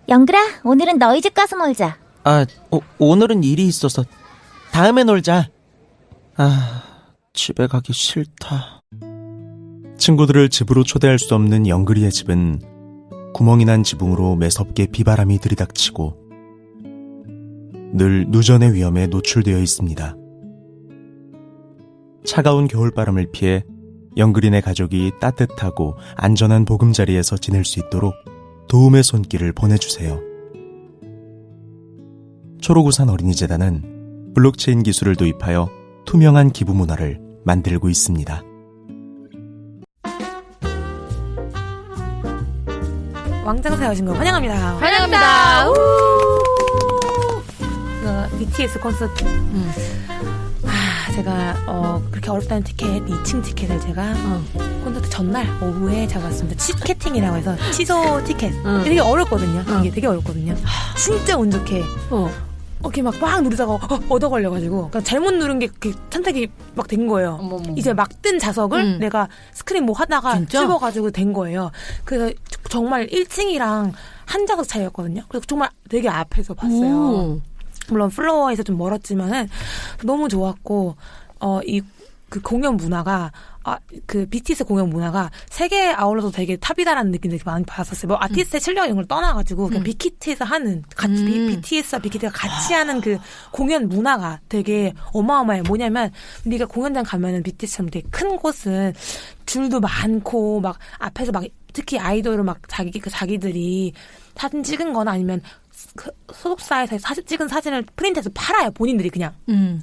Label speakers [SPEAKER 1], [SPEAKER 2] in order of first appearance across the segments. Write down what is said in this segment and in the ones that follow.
[SPEAKER 1] 영글아, 오늘은 너희 집 가서 놀자.
[SPEAKER 2] 오늘은 일이 있어서 다음에 놀자. 집에 가기 싫다. 친구들을 집으로 초대할 수 없는 영글이의 집은 구멍이 난 지붕으로 매섭게 비바람이 들이닥치고 늘 누전의 위험에 노출되어 있습니다. 차가운 겨울바람을 피해 영글이네 가족이 따뜻하고 안전한 보금자리에서 지낼 수 있도록 도움의 손길을 보내주세요. 초록우산 어린이재단은 블록체인 기술을 도입하여 투명한 기부 문화를 만들고 있습니다.
[SPEAKER 3] 왕장사에 오신 거 환영합니다.
[SPEAKER 4] 환영합니다.
[SPEAKER 3] BTS 콘서트. 제가 그렇게 어렵다는 티켓, 2층 티켓을 제가 콘서트 전날 오후에 잡았습니다. 티켓팅이라고 해서 취소 티켓. 되게 어렵거든요. 이게 되게 어렵거든요. 진짜 운 좋게 이렇게 막 누르다가 얻어 걸려가지고 그러니까 잘못 누른 게 선택이 막 된 거예요.
[SPEAKER 4] 어머머.
[SPEAKER 3] 이제 막 뜬 자석을 내가 스크린 뭐 하다가 찝어가지고 된 거예요. 그래서 정말 1층이랑 한 자석 차이였거든요. 그래서 정말 되게 앞에서 봤어요. 물론 플로어에서 좀 멀었지만은 너무 좋았고 그 공연 문화가 그 BTS 공연 문화가 세계에 아울러서 되게 탑이다라는 느낌을 많이 받았었어요. 뭐 아티스트의 실력 이런 걸 떠나가지고 그냥 BTS에서 하는 같이 BTS와 빅히트가 같이 하는 그 공연 문화가 되게 어마어마해요. 뭐냐면 네가 공연장 가면은 BTS처럼 되게 큰 곳은 줄도 많고 막 앞에서 막 특히 아이돌을 막 자기들이 사진 찍은거나 아니면 그 소속사에서 찍은 사진을 프린트해서 팔아요. 본인들이 그냥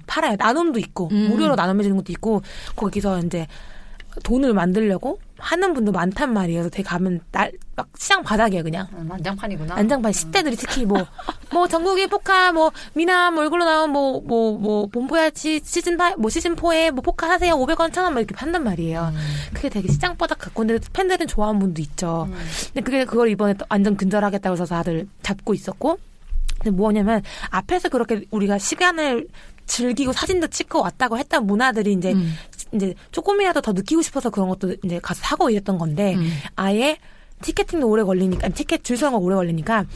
[SPEAKER 3] 팔아요. 나눔도 있고 무료로 나눔해주는 것도 있고 거기서 이제 돈을 만들려고 하는 분도 많단 말이에요. 그래서 되게 가면 막 시장 바닥이에요, 그냥.
[SPEAKER 4] 난장판이구나.
[SPEAKER 3] 난장판. 10대들이 특히 뭐 전국의 포카, 미남 얼굴로 나온 본보야 시즌 4에 포카 하세요. 500원, 1000원 막 이렇게 판단 말이에요. 그게 되게 시장 바닥 같고, 근데 팬들은 좋아하는 분도 있죠. 근데 그걸 이번에 또 완전 근절하겠다고 해서 다들 잡고 있었고, 근데 뭐냐면, 앞에서 그렇게 우리가 시간을 즐기고 사진도 찍고 왔다고 했던 문화들이 이제 조금이라도 더 느끼고 싶어서 그런 것도 이제 가서 사고 이랬던 건데 아예 티켓팅도 오래 걸리니까 티켓 줄 서는 거 오래 걸리니까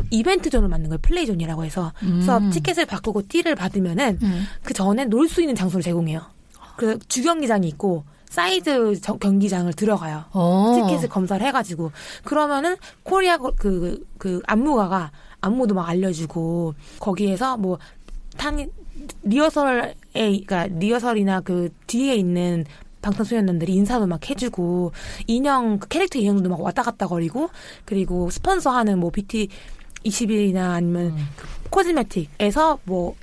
[SPEAKER 3] 이벤트 존을 만든 거예요. 플레이존이라고 해서 그래서 티켓을 바꾸고 띠를 받으면은 그 전에 놀 수 있는 장소를 제공해요. 그래서 주경기장이 있고 사이드 경기장을 들어가요. 티켓을 검사를 해가지고 그러면은 코리아 그 안무도 막 알려주고 거기에서 리허설이나 그 뒤에 있는 방탄소년단들이 인사도 막 해주고 그 캐릭터 인형도 막 왔다 갔다 거리고 그리고 스폰서하는 BT21이나 아니면 그 코스메틱에서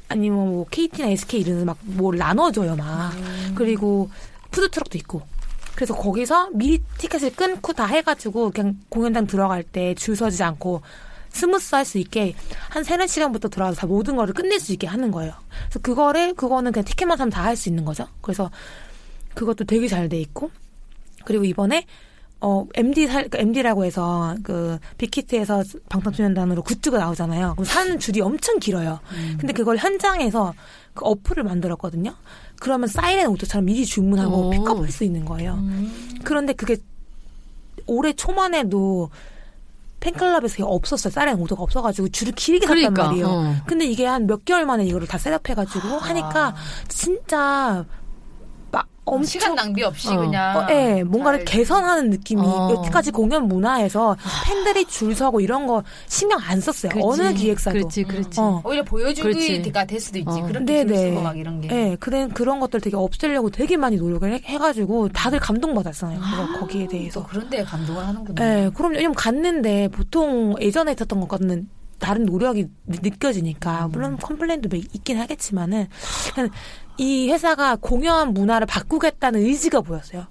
[SPEAKER 3] 아니면 KT나 SK 이런 막 나눠줘요 막. 그리고 푸드트럭도 있고. 그래서 거기서 미리 티켓을 끊고 다 해가지고 그냥 공연장 들어갈 때 줄 서지 않고 스무스 할 수 있게 한 3-4시간부터 들어가서 다 모든 거를 끝낼 수 있게 하는 거예요. 그래서 그거는 그냥 티켓만 사면 다 할 수 있는 거죠. 그래서 그것도 되게 잘 돼 있고 그리고 이번에 MD라고 해서 그 빅히트에서 방탄소년단으로 굿즈가 나오잖아요. 그럼 사는 줄이 엄청 길어요. 근데 그걸 현장에서 그 어플을 만들었거든요. 그러면 사이렌 오토처럼 미리 주문하고 픽업할 수 있는 거예요. 그런데 그게 올해 초만 해도 팬클럽에서 없었어요. 사이렌 오토가 없어가지고 줄을 길게 섰단 말이에요. 근데 이게 한 몇 개월 만에 이거를 다 셋업해가지고 하니까 진짜 엄청
[SPEAKER 4] 시간 낭비 없이 그냥
[SPEAKER 3] 뭔가를 개선하는 느낌이 여태까지 공연 문화에서 팬들이 줄 서고 이런 거 신경 안 썼어요.
[SPEAKER 4] 그치.
[SPEAKER 3] 어느 기획사도.
[SPEAKER 4] 그렇지. 오히려 보여주기가 될 수도 있지. 그렇게 줄 쓰고 막 이런 게.
[SPEAKER 3] 그런 것들 되게 없애려고 되게 많이 노력을 해가지고 다들 감동받았어요. 거기에 대해서.
[SPEAKER 4] 그런 데에 감동을 하는구나.
[SPEAKER 3] 그럼 왜냐면 갔는데 보통 예전에 있었던 것과는 다른 노력이 느껴지니까 물론 컴플레인도 있긴 하겠지만은 이 회사가 공연 문화를 바꾸겠다는 의지가 보였어요.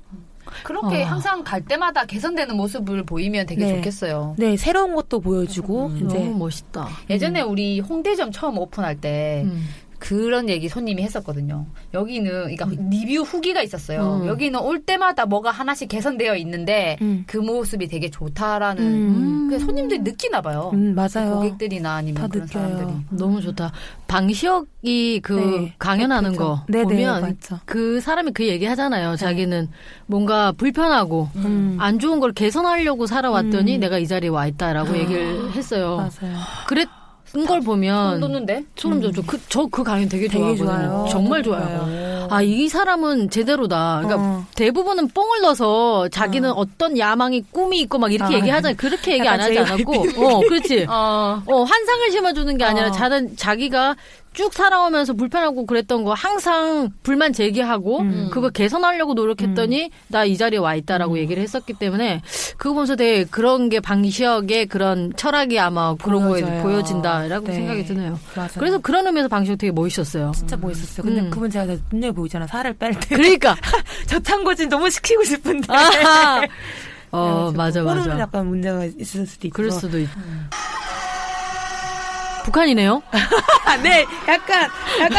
[SPEAKER 4] 그렇게 항상 갈 때마다 개선되는 모습을 보이면 되게 좋겠어요.
[SPEAKER 3] 네, 새로운 것도 보여주고 이제
[SPEAKER 5] 너무 멋있다.
[SPEAKER 4] 예전에 우리 홍대점 처음 오픈할 때 그런 얘기 손님이 했었거든요. 여기는 그러니까 리뷰 후기가 있었어요. 여기는 올 때마다 뭐가 하나씩 개선되어 있는데 그 모습이 되게 좋다라는 그 손님들이 느끼나 봐요.
[SPEAKER 3] 맞아요.
[SPEAKER 4] 고객들이나 아니면
[SPEAKER 3] 다
[SPEAKER 4] 그런
[SPEAKER 3] 느껴요.
[SPEAKER 4] 사람들이.
[SPEAKER 5] 너무 좋다. 방시혁이 그
[SPEAKER 3] 네.
[SPEAKER 5] 강연하는
[SPEAKER 3] 그렇죠.
[SPEAKER 5] 거
[SPEAKER 3] 네네,
[SPEAKER 5] 보면
[SPEAKER 3] 맞죠.
[SPEAKER 5] 그 사람이 그 얘기 하잖아요. 자기는 뭔가 불편하고 안 좋은 걸 개선하려고 살아왔더니 내가 이 자리에 와 있다라고 얘기를 했어요.
[SPEAKER 3] 맞아요.
[SPEAKER 5] 그랬던 걸 보면
[SPEAKER 4] 손 돋는데?
[SPEAKER 5] 소름 돋죠. 저 그 강연 되게 좋아하거든요.
[SPEAKER 3] 좋아요.
[SPEAKER 5] 정말
[SPEAKER 3] 저도
[SPEAKER 5] 좋아요.
[SPEAKER 3] 좋아요.
[SPEAKER 5] 아, 이 사람은 제대로다. 그러니까 대부분은 뽕을 넣어서 자기는 어떤 야망이 꿈이 있고 막 이렇게 얘기하잖아요. 그렇게 얘기 안 하지
[SPEAKER 3] 약간
[SPEAKER 5] 않았고. 그렇지. 환상을 심어주는 게 아니라 자기가 쭉 살아오면서 불편하고 그랬던 거 항상 불만 제기하고 그거 개선하려고 노력했더니 나 이 자리에 와 있다라고 얘기를 했었기 때문에 그거 보면서 되게 그런 게 방시혁의 그런 철학이 아마 그런 거에
[SPEAKER 3] 보여져요.
[SPEAKER 5] 보여진다라고
[SPEAKER 3] 네.
[SPEAKER 5] 생각이 드네요.
[SPEAKER 3] 맞아요.
[SPEAKER 5] 그래서 그런 의미에서 방시혁 되게 멋있었어요.
[SPEAKER 3] 진짜 멋있었어요. 근데 그분 제가 눈에 보이잖아. 살을 뺄 때.
[SPEAKER 5] 그러니까.
[SPEAKER 3] 저탄고진 너무 시키고 싶은데.
[SPEAKER 5] 아하. 맞아,
[SPEAKER 3] 호르몬
[SPEAKER 5] 맞아.
[SPEAKER 3] 약간 문제가 있을 수도 있고.
[SPEAKER 5] 그럴 수도 있. 북한이네요.
[SPEAKER 3] 네, 약간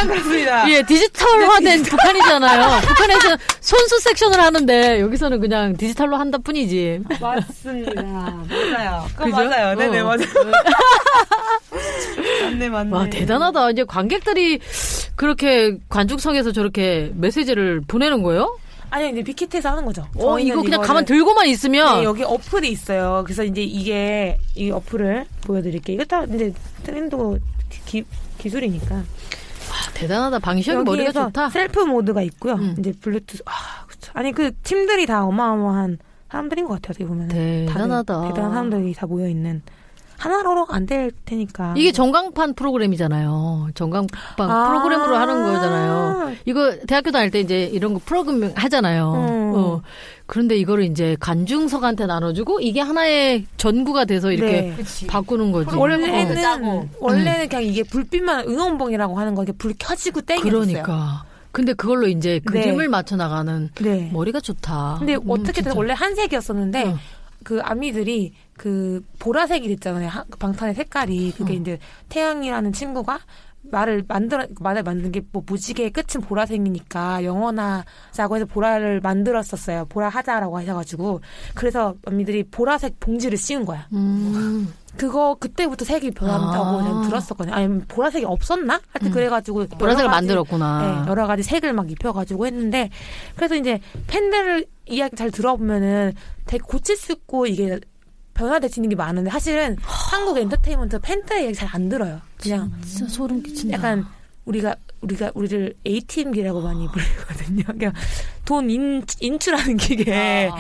[SPEAKER 3] 그렇습니다.
[SPEAKER 5] 예, 디지털화된 북한이잖아요. 북한에서 손수 섹션을 하는데 여기서는 그냥 디지털로 한다 뿐이지.
[SPEAKER 3] 맞습니다. 맞아요. 그건
[SPEAKER 5] 그죠?
[SPEAKER 3] 맞아요. 네네, 맞아요. 맞네.
[SPEAKER 5] 와, 대단하다. 이제 관객들이 그렇게 관중석에서 저렇게 메시지를 보내는 거예요?
[SPEAKER 3] 아니, 이제 빅히트에서 하는 거죠.
[SPEAKER 5] 이거 그냥 가만 들고만 있으면.
[SPEAKER 3] 네, 여기 어플이 있어요. 그래서 이제 이 어플을 보여드릴게요. 이거 다 이제 트렌드 기술이니까.
[SPEAKER 5] 대단하다. 방시혁이 머리가 좋다.
[SPEAKER 3] 셀프 모드가 있고요. 이제 블루투스. 그쵸. 아니, 그 팀들이 다 어마어마한 사람들인 것 같아요. 어떻게 보면.
[SPEAKER 5] 대단하다.
[SPEAKER 3] 대단한 사람들이 다 모여있는. 하나로 안 될 테니까.
[SPEAKER 5] 이게 전광판 프로그램이잖아요. 전광판 프로그램으로 하는 거잖아요. 이거 대학교 다닐 때 이제 이런 거 프로그램 하잖아요. 그런데 이거를 이제 관중석한테 나눠주고 이게 하나의 전구가 돼서 이렇게 바꾸는 거지.
[SPEAKER 3] 원래는 그냥 이게 불빛만 응원봉이라고 하는 거, 이게 불 켜지고 땡겼어요.
[SPEAKER 5] 그러니까. 근데 그걸로 이제 그림을 맞춰 나가는 머리가 좋다.
[SPEAKER 3] 근데 어떻게든 원래 한색이었었는데 그 아미들이 그 보라색이 됐잖아요. 방탄의 색깔이. 그게 이제 태양이라는 친구가 말을 만든 게 뭐 무지개의 끝은 보라색이니까 영원하자고 해서 보라를 만들었었어요. 보라 하자라고 하셔가지고. 그래서 언니들이 보라색 봉지를 씌운 거야. 그때부터 색이 변한다고 저는 들었었거든요. 아니, 보라색이 없었나? 하여튼 그래가지고.
[SPEAKER 5] 보라색을 만들었구나.
[SPEAKER 3] 네, 여러 가지 색을 막 입혀가지고 했는데. 그래서 이제 팬들 이야기 잘 들어보면은 되게 고칠 수 있고 이게 변화되시는 게 많은데 사실은 한국 엔터테인먼트 팬들 얘기 잘 안 들어요. 그냥
[SPEAKER 5] 진짜 소름 끼친다.
[SPEAKER 3] 약간 우리를 ATM기라고 많이 부르거든요. 그냥 돈 인출하는 기계.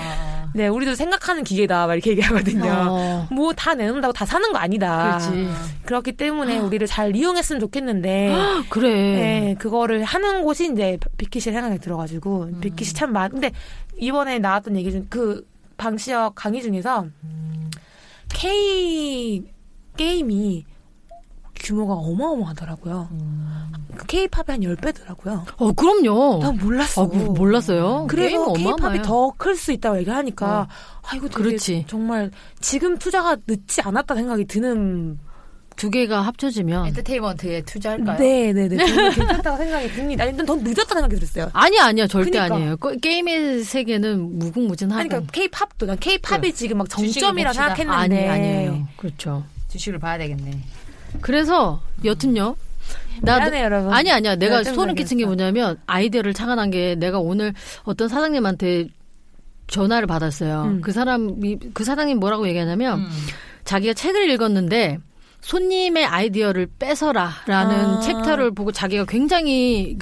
[SPEAKER 3] 네, 우리도 생각하는 기계다. 막 이렇게 얘기하거든요. 뭐 다 내놓는다고 다 사는 거 아니다.
[SPEAKER 5] 그렇지.
[SPEAKER 3] 그렇기 때문에 우리를 잘 이용했으면 좋겠는데.
[SPEAKER 5] 그래.
[SPEAKER 3] 네, 그거를 하는 곳이 이제 빅킷이 생각이 들어가지고 빅킷이 참 근데 이번에 나왔던 얘기 중 그 방시혁 강의 중에서 게임이 규모가 어마어마하더라고요. K-팝이 한 10배더라고요.
[SPEAKER 5] 그럼요.
[SPEAKER 3] 난 몰랐어.
[SPEAKER 5] 몰랐어요.
[SPEAKER 3] 그래서
[SPEAKER 5] 게임은
[SPEAKER 3] K-팝이 더 클 수 있다고 얘기하니까 이거 되게
[SPEAKER 5] 그렇지.
[SPEAKER 3] 정말 지금 투자가 늦지 않았다 생각이 드는.
[SPEAKER 5] 두 개가 합쳐지면
[SPEAKER 4] 엔터테인먼트에 투자할까요?
[SPEAKER 3] 네네네. 저는 괜찮다고 생각이 듭니다. 아니, 더 늦었다 생각이 들었어요.
[SPEAKER 5] 아니야. 절대
[SPEAKER 3] 그러니까.
[SPEAKER 5] 아니에요. 게임의 세계는 무궁무진하고.
[SPEAKER 3] 아니, 그러니까 K-팝도 난 K-팝이 지금 막 정점이라
[SPEAKER 4] 봅시다.
[SPEAKER 3] 생각했는데.
[SPEAKER 5] 아니에요. 그렇죠.
[SPEAKER 4] 주식을 봐야 되겠네.
[SPEAKER 5] 그래서 여튼요.
[SPEAKER 3] 미안해, 여러분.
[SPEAKER 5] 아니야. 내가
[SPEAKER 3] 좀
[SPEAKER 5] 소름 끼친 게
[SPEAKER 3] 생겼어.
[SPEAKER 5] 뭐냐면 아이디어를 착안한 게 내가 오늘 어떤 사장님한테 전화를 받았어요. 그 사장님 뭐라고 얘기하냐면 자기가 책을 읽었는데 손님의 아이디어를 뺏어라라는 챕터를 보고 자기가 굉장히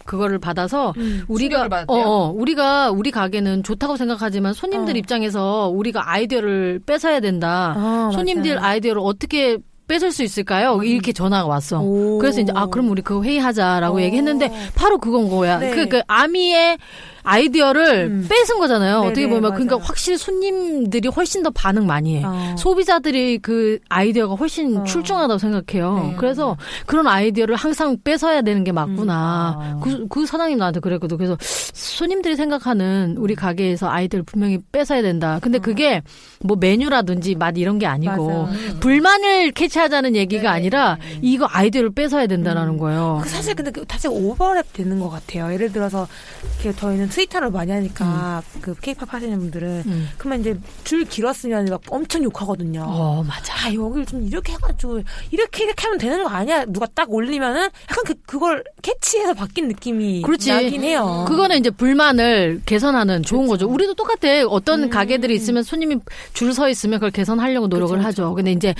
[SPEAKER 5] 그거를 받아서 우리가 우리 가게는 좋다고 생각하지만 손님들 입장에서 우리가 아이디어를 뺏어야 된다. 손님들
[SPEAKER 3] 맞아요.
[SPEAKER 5] 아이디어를 어떻게 뺏을 수 있을까요? 이렇게 전화가 왔어. 그래서 이제 그럼 우리 그거 회의하자라고 얘기했는데 바로 그건 거야.
[SPEAKER 3] 네.
[SPEAKER 5] 그 아미의 아이디어를 뺏은 거잖아요.
[SPEAKER 3] 네네,
[SPEAKER 5] 어떻게 보면
[SPEAKER 3] 맞아요.
[SPEAKER 5] 그러니까 확실히 손님들이 훨씬 더 반응 많이 해. 소비자들이 그 아이디어가 훨씬 출중하다고 생각해요.
[SPEAKER 3] 네.
[SPEAKER 5] 그래서 그런 아이디어를 항상 뺏어야 되는 게 맞구나. 그 사장님 나한테 그랬거든. 그래서 손님들이 생각하는 우리 가게에서 아이디어를 분명히 뺏어야 된다. 근데 그게 뭐 메뉴라든지 맛 이런 게 아니고 불만을 교체하자는 얘기가 아니라 이거 아이디어를 뺏어야 된다는 거예요.
[SPEAKER 3] 사실 근데 다시 오버랩 되는 것 같아요. 예를 들어서 이렇게 저희는 트위터를 많이 하니까 그 K-pop 하시는 분들은 그러면 이제 줄 길었으면 막 엄청 욕하거든요.
[SPEAKER 5] 맞아.
[SPEAKER 3] 여기를 좀 이렇게 해가지고 이렇게 하면 되는 거 아니야? 누가 딱 올리면은 약간 그걸 캐치해서 바뀐 느낌이
[SPEAKER 5] 그렇지.
[SPEAKER 3] 나긴 해요.
[SPEAKER 5] 그거는 이제 불만을 개선하는 좋은 거죠. 우리도 똑같아. 어떤 가게들이 있으면 손님이 줄 서 있으면 그걸 개선하려고 노력을 하죠. 근데 이제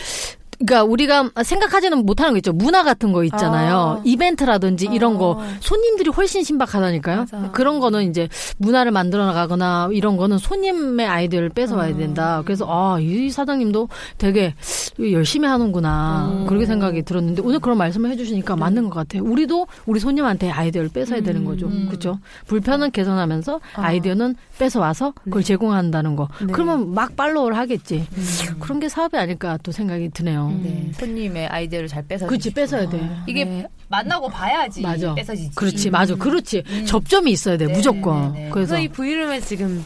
[SPEAKER 5] 그러니까 우리가 생각하지는 못하는 거 있죠. 문화 같은 거 있잖아요. 이벤트라든지 이런 거 손님들이 훨씬 신박하다니까요.
[SPEAKER 3] 맞아.
[SPEAKER 5] 그런 거는 이제 문화를 만들어 나가거나 이런 거는 손님의 아이디어를 뺏어와야 된다. 그래서 이 사장님도 되게 열심히 하는구나. 그렇게 생각이 들었는데 오늘 그런 말씀을 해주시니까 맞는 것 같아요. 우리도 우리 손님한테 아이디어를 뺏어야 되는 거죠. 그렇죠? 불편은 개선하면서 아이디어는 뺏어와서 그걸 제공한다는 거.
[SPEAKER 3] 네.
[SPEAKER 5] 그러면 막 팔로우를 하겠지. 그런 게 사업이 아닐까 또 생각이 드네요.
[SPEAKER 4] 네. 손님의 아이디어를 잘 뺏어.
[SPEAKER 5] 그렇지, 뺏어야 돼.
[SPEAKER 4] 이게 만나고 봐야지
[SPEAKER 5] 맞아.
[SPEAKER 4] 뺏어지지.
[SPEAKER 5] 그렇지, 맞아. 그렇지. 접점이 있어야 돼, 무조건.
[SPEAKER 4] 네.
[SPEAKER 5] 그래서
[SPEAKER 3] 그래서 이 브이룸에 지금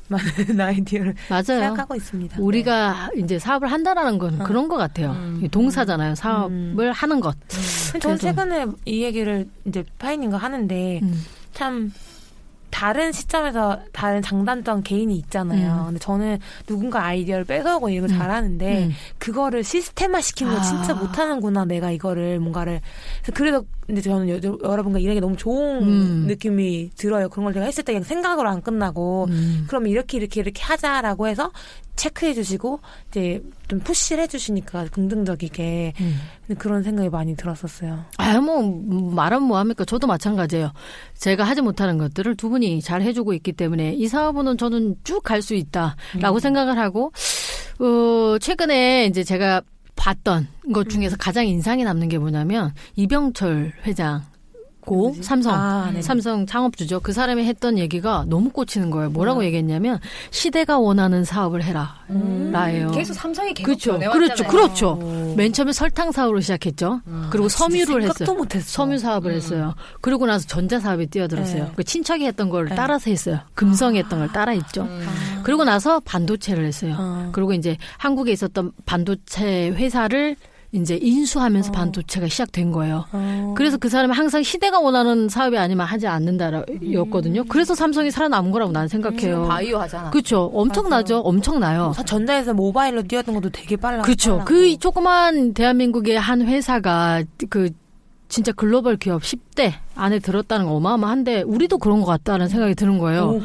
[SPEAKER 3] 많은 아이디어를
[SPEAKER 5] 맞아요.
[SPEAKER 3] 생각하고 있습니다.
[SPEAKER 5] 우리가 이제 사업을 한다라는 건 그런 것 같아요. 동사잖아요. 사업을 하는 것.
[SPEAKER 3] 저는 최근에 이 얘기를 이제 파이님과 하는데 참 다른 시점에서 다른 장단점 개인이 있잖아요. 근데 저는 누군가 아이디어를 뺏어오고 이런 걸 잘하는데 그거를 시스템화 시키는 거 진짜 못하는구나. 내가 이거를 뭔가를 그래서 근데 저는 여러분과 일하기 너무 좋은 느낌이 들어요. 그런 걸 제가 했을 때 그냥 생각으로 안 끝나고 그럼 이렇게 하자라고 해서 체크해 주시고 이제 좀 푸시를 해 주시니까 긍정적이게 그런 생각이 많이 들었었어요.
[SPEAKER 5] 말하면 뭐합니까? 저도 마찬가지예요. 제가 하지 못하는 것들을 두 분이 잘 해주고 있기 때문에 이 사업은 저는 쭉 갈 수 있다라고 생각을 하고 최근에 이제 제가 봤던 것 중에서 가장 인상이 남는 게 뭐냐면 이병철 회장 삼성 창업주죠. 그 사람이 했던 얘기가 너무 꽂히는 거예요. 뭐라고 얘기했냐면 시대가 원하는 사업을 해라. 라예요.
[SPEAKER 4] 계속 삼성이 계속
[SPEAKER 5] 그렇죠.
[SPEAKER 4] 변해왔잖아요.
[SPEAKER 5] 그렇죠. 맨 처음에 설탕 사업으로 시작했죠. 그리고 섬유를 했어요.
[SPEAKER 3] 생각도 못했어.
[SPEAKER 5] 섬유 사업을 했어요. 그리고 나서 전자 사업에 뛰어들었어요. 그 친척이 했던 걸 따라서 했어요. 금성이 했던 걸 따라 했죠. 그리고 나서 반도체를 했어요. 그리고 이제 한국에 있었던 반도체 회사를 이제 인수하면서 반도체가 시작된 거예요. 그래서 그 사람이 항상 시대가 원하는 사업이 아니면 하지 않는다였거든요. 그래서 삼성이 살아남은 거라고 난 생각해요.
[SPEAKER 4] 바이오 하잖아.
[SPEAKER 5] 그렇죠. 엄청나죠. 엄청나요.
[SPEAKER 3] 전자에서 모바일로 뛰었던 것도 되게 빨라.
[SPEAKER 5] 그렇죠. 그 조그만 대한민국의 한 회사가 그 진짜 글로벌 기업 10대 안에 들었다는 거 어마어마한데 우리도 그런 것 같다는 생각이 드는 거예요.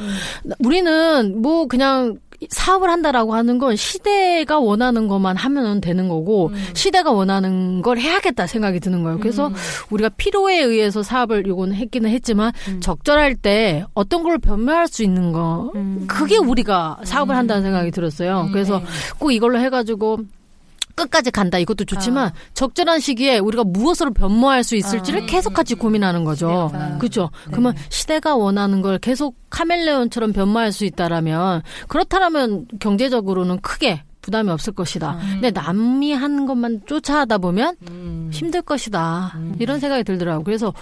[SPEAKER 5] 우리는 뭐 그냥 사업을 한다라고 하는 건 시대가 원하는 것만 하면 되는 거고 시대가 원하는 걸 해야겠다 생각이 드는 거예요. 그래서 우리가 필요에 의해서 사업을 요건 했기는 했지만 적절할 때 어떤 걸 변명할 수 있는 거 그게 우리가 사업을 한다는 생각이 들었어요. 그래서 꼭 이걸로 해가지고 끝까지 간다 이것도 좋지만 적절한 시기에 우리가 무엇으로 변모할 수 있을지를 계속 같이 고민하는 거죠. 그렇죠. 그러면 시대가 원하는 걸 계속 카멜레온처럼 변모할 수 있다라면 그렇다라면 경제적으로는 크게 부담이 없을 것이다. 근데 남이 하는 것만 쫓아하다 보면 힘들 것이다. 이런 생각이 들더라고요. 그래서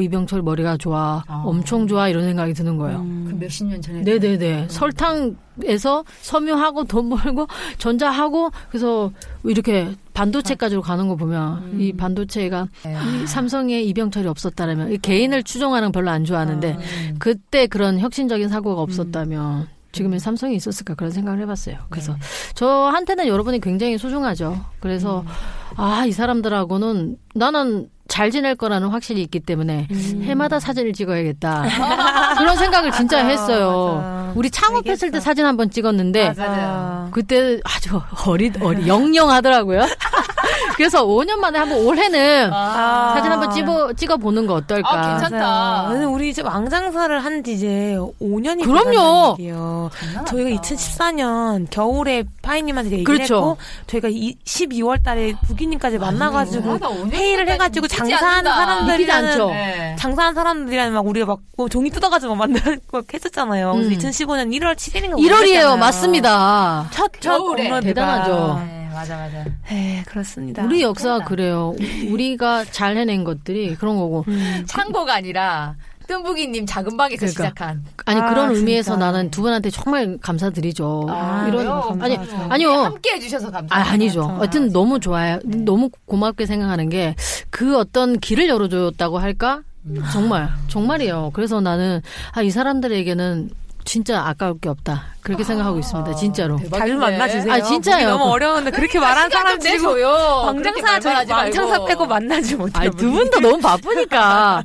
[SPEAKER 5] 이병철 머리가 좋아. 엄청 좋아. 이런 생각이 드는 거예요.
[SPEAKER 4] 그 몇십 년 전에.
[SPEAKER 5] 네네네. 설탕에서 섬유하고 돈 벌고 전자하고 그래서 이렇게 반도체까지로 가는 거 보면 이 반도체가 이 삼성에 이병철이 없었다면 이 개인을 추종하는 거 별로 안 좋아하는데 그때 그런 혁신적인 사고가 없었다면 지금의 삼성이 있었을까 그런 생각을 해봤어요. 그래서 저한테는 여러분이 굉장히 소중하죠. 그래서 이 사람들하고는 나는 잘 지낼 거라는 확신이 있기 때문에 해마다 사진을 찍어야겠다. 그런 생각을 진짜 했어요.
[SPEAKER 3] 맞아.
[SPEAKER 5] 우리 창업했을 때 사진 한번 찍었는데
[SPEAKER 4] 맞아요.
[SPEAKER 5] 그때 아주 영영하더라고요. 그래서 5년 만에 한번 올해는 사진 한번 찍어보는 거 어떨까.
[SPEAKER 4] 괜찮다.
[SPEAKER 3] 맞아요. 우리 이제 왕장사를 한 지 이제 5년이
[SPEAKER 5] 그럼요.
[SPEAKER 3] 됐어요. 저희가 2014년 겨울에 파이님한테 얘기를
[SPEAKER 5] 그렇죠.
[SPEAKER 3] 했고 저희가 12월 달에 부기님까지 만나가지고 회의를 해가지고 장사하는
[SPEAKER 5] 믿기지 않죠.
[SPEAKER 3] 장사하는 사람들이랑 막 우리가 막 종이 뜯어가지고 만들고 했었잖아요. 그래서 2015년 1월 7일인가
[SPEAKER 5] 1월이에요. 맞습니다.
[SPEAKER 3] 첫
[SPEAKER 4] 겨울에.
[SPEAKER 3] 업로드가.
[SPEAKER 5] 대단하죠.
[SPEAKER 4] 네, 맞아.
[SPEAKER 3] 네, 그렇습니다.
[SPEAKER 5] 우리 역사가 그래요. 우리가 잘 해낸 것들이 그런 거고.
[SPEAKER 4] 창고가 아니라 뜸부기님 작은 방에서
[SPEAKER 5] 그러니까.
[SPEAKER 4] 시작한.
[SPEAKER 5] 아니 그런
[SPEAKER 3] 진짜.
[SPEAKER 5] 의미에서 나는 두 분한테 정말 감사드리죠.
[SPEAKER 4] 왜요?
[SPEAKER 5] 아니요.
[SPEAKER 4] 함께 해주셔서 감사합니다.
[SPEAKER 5] 아니죠. 하여튼 너무 좋아요. 너무 고맙게 생각하는 게 그 어떤 길을 열어줬다고 할까? 정말이에요. 그래서 나는 이 사람들에게는 진짜 아까울 게 없다. 그렇게 생각하고 있습니다. 진짜로.
[SPEAKER 3] 자주 만나주세요.
[SPEAKER 5] 진짜요.
[SPEAKER 3] 너무 어려운데 그렇게 말한 사람 지금
[SPEAKER 4] 왕장사
[SPEAKER 3] 왕창사 빼고 만나지 못해요.
[SPEAKER 5] 두 분도 너무 바쁘니까.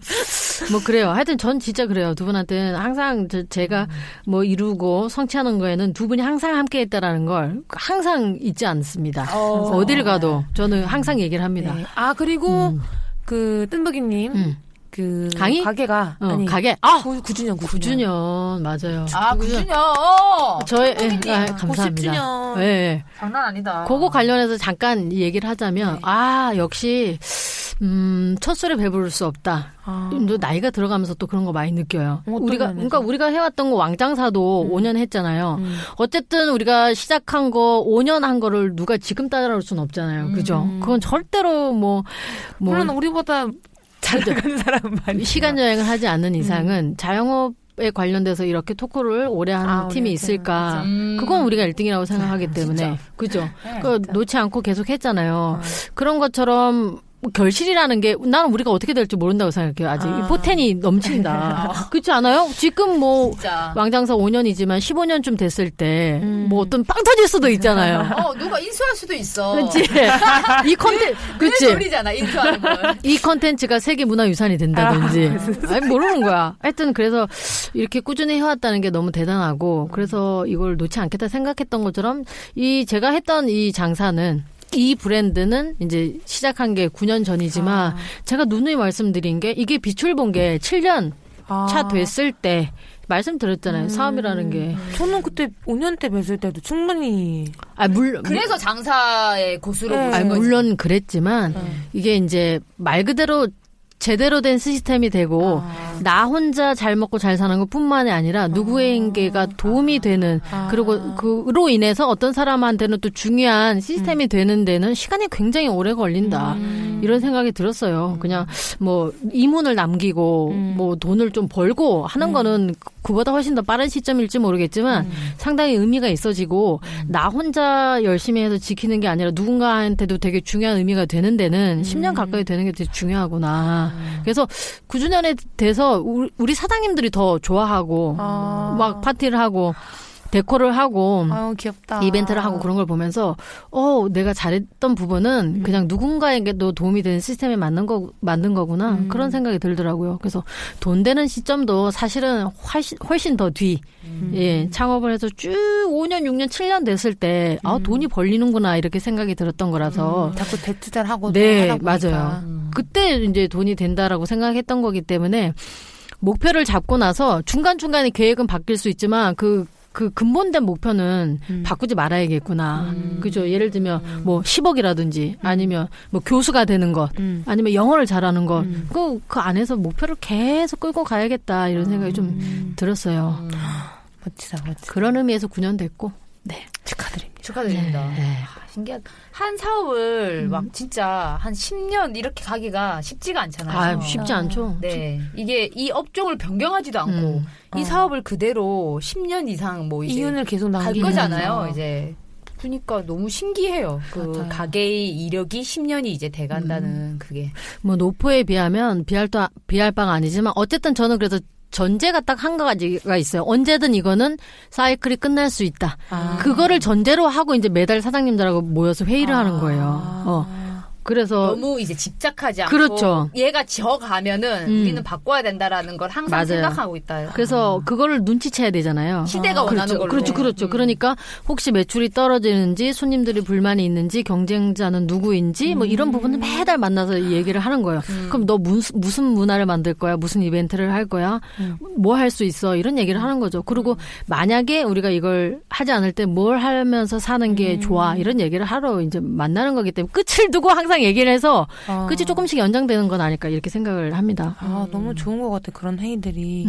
[SPEAKER 5] 뭐 그래요. 하여튼 전 진짜 그래요. 두 분한테는 항상 제가 뭐 이루고 성취하는 거에는 두 분이 항상 함께 했다라는 걸 항상 잊지 않습니다. 어딜 가도 저는 항상 얘기를 합니다.
[SPEAKER 3] 네. 그리고 그 뜸부기님 그
[SPEAKER 5] 강의?
[SPEAKER 3] 가게가
[SPEAKER 5] 가게
[SPEAKER 3] 9주년
[SPEAKER 5] 맞아요.
[SPEAKER 4] 9주년.
[SPEAKER 5] 저의 감사합니다.
[SPEAKER 3] 90주년.
[SPEAKER 5] 네.
[SPEAKER 4] 장난 아니다.
[SPEAKER 5] 그거 관련해서 잠깐 얘기를 하자면 역시 첫 술에 배부를 수 없다. 또 나이가 들어가면서 또 그런 거 많이 느껴요. 우리가 해왔던 거 왕장사도 5년 했잖아요. 어쨌든 우리가 시작한 거 5년 한 거를 누가 지금 따라올 수는 없잖아요. 그죠? 그건 절대로
[SPEAKER 3] 물론 우리보다 잘 나가는 사람은 많이
[SPEAKER 5] 시간 여행을 하지 않는 이상은 자영업에 관련돼서 이렇게 토크를 오래 하는 팀이 있을까? 그건 우리가 1등이라고 생각하기 때문에 그죠? 그 놓지 않고 계속 했잖아요. 그런 것처럼 결실이라는 게 나는 우리가 어떻게 될지 모른다고 생각해요. 아직 이 포텐이 넘친다. 그렇지 않아요? 지금
[SPEAKER 4] 진짜.
[SPEAKER 5] 왕장사 5년이지만 15년쯤 됐을 때 뭐 어떤 빵 터질 수도 있잖아요.
[SPEAKER 4] 누가 인수할 수도 있어.
[SPEAKER 5] 그렇지. 이 컨텐츠 그렇지.
[SPEAKER 4] 소리잖아 인수하는 걸.
[SPEAKER 5] 이 컨텐츠가 세계 문화유산이 된다든지. 아니 모르는 거야. 하여튼 그래서 이렇게 꾸준히 해왔다는 게 너무 대단하고 그래서 이걸 놓지 않겠다 생각했던 것처럼 제가 했던 이 장사는 이 브랜드는 이제 시작한 게 9년 전이지만 제가 누누이 말씀드린 게 이게 빛을 본 게 7년 차 됐을 때 말씀드렸잖아요. 사업이라는 게.
[SPEAKER 3] 저는 그때 5년 때 뵀을 때도 충분히
[SPEAKER 5] 물론
[SPEAKER 4] 그래서 장사의 고수로 보신 거지.
[SPEAKER 5] 물론 그랬지만 이게 이제 말 그대로 제대로 된 시스템이 되고 나 혼자 잘 먹고 잘 사는 것뿐만이 아니라 누구에게가 도움이 되는 그리고 그로 인해서 어떤 사람한테는 또 중요한 시스템이 되는 데는 시간이 굉장히 오래 걸린다. 이런 생각이 들었어요. 그냥 뭐 이문을 남기고 뭐 돈을 좀 벌고 하는 거는 그보다 훨씬 더 빠른 시점일지 모르겠지만 상당히 의미가 있어지고 나 혼자 열심히 해서 지키는 게 아니라 누군가한테도 되게 중요한 의미가 되는 데는 10년 가까이 되는 게 되게 중요하구나. 그래서 9주년에 돼서 우리 사장님들이 더 좋아하고 막 파티를 하고 데코를 하고
[SPEAKER 3] 귀엽다.
[SPEAKER 5] 이벤트를 하고 그런 걸 보면서 내가 잘했던 부분은 그냥 누군가에게도 도움이 되는 시스템에 만든 거구나 그런 생각이 들더라고요. 그래서 돈 되는 시점도 사실은 훨씬 더 뒤 창업을 해서 쭉 5년, 6년, 7년 됐을 때 돈이 벌리는구나 이렇게 생각이 들었던 거라서
[SPEAKER 3] 자꾸 대투자를 하고
[SPEAKER 5] 네 맞아요. 그때 이제 돈이 된다라고 생각했던 거기 때문에 목표를 잡고 나서 중간중간에 계획은 바뀔 수 있지만 그 근본된 목표는 바꾸지 말아야겠구나. 그죠? 예를 들면 뭐 10억이라든지 아니면 뭐 교수가 되는 것 아니면 영어를 잘하는 것 그 안에서 목표를 계속 끌고 가야겠다 이런 생각이 좀 들었어요.
[SPEAKER 3] 멋지다.
[SPEAKER 5] 그런 의미에서 9년 됐고 네.
[SPEAKER 4] 축하드립니다.
[SPEAKER 5] 네.
[SPEAKER 4] 신기한 한 사업을 막 진짜 한 10년 이렇게 가기가 쉽지가 않잖아요.
[SPEAKER 5] 쉽지 않죠.
[SPEAKER 4] 네. 이게 이 업종을 변경하지도 않고 이 사업을 그대로 10년 이상 뭐 이제
[SPEAKER 3] 이윤을 계속
[SPEAKER 4] 갈
[SPEAKER 3] 남기는
[SPEAKER 4] 거잖아요. 이제 그러니까 너무 신기해요. 그
[SPEAKER 3] 맞아요.
[SPEAKER 4] 가게의 이력이 10년이 이제 돼간다는 그게.
[SPEAKER 5] 뭐 노포에 비하면 비할 바가 아니지만 어쨌든 저는 그래서 전제가 딱 한 가지가 있어요. 언제든 이거는 사이클이 끝날 수 있다. 그거를 전제로 하고 이제 매달 사장님들하고 모여서 회의를 하는 거예요. 그래서
[SPEAKER 4] 너무 이제 집착하지 않고
[SPEAKER 5] 그렇죠.
[SPEAKER 4] 얘가 지어가면은 우리는 바꿔야 된다라는 걸 항상
[SPEAKER 5] 맞아요.
[SPEAKER 4] 생각하고 있다.
[SPEAKER 5] 그래서 그거를 눈치채야 되잖아요.
[SPEAKER 4] 시대가 원하는 걸로.
[SPEAKER 5] 그렇죠. 그러니까 혹시 매출이 떨어지는지 손님들이 불만이 있는지 경쟁자는 누구인지 뭐 이런 부분을 매달 만나서 얘기를 하는 거예요. 그럼 너 무슨 문화를 만들 거야? 무슨 이벤트를 할 거야? 뭐 할 수 있어? 이런 얘기를 하는 거죠. 그리고 만약에 우리가 이걸 하지 않을 때 뭘 하면서 사는 게 좋아? 이런 얘기를 하러 이제 만나는 거기 때문에 끝을 두고 항상 얘기를 해서 끝이 조금씩 연장되는 건 아닐까 이렇게 생각을 합니다.
[SPEAKER 3] 너무 좋은 것 같아. 그런 회의들이.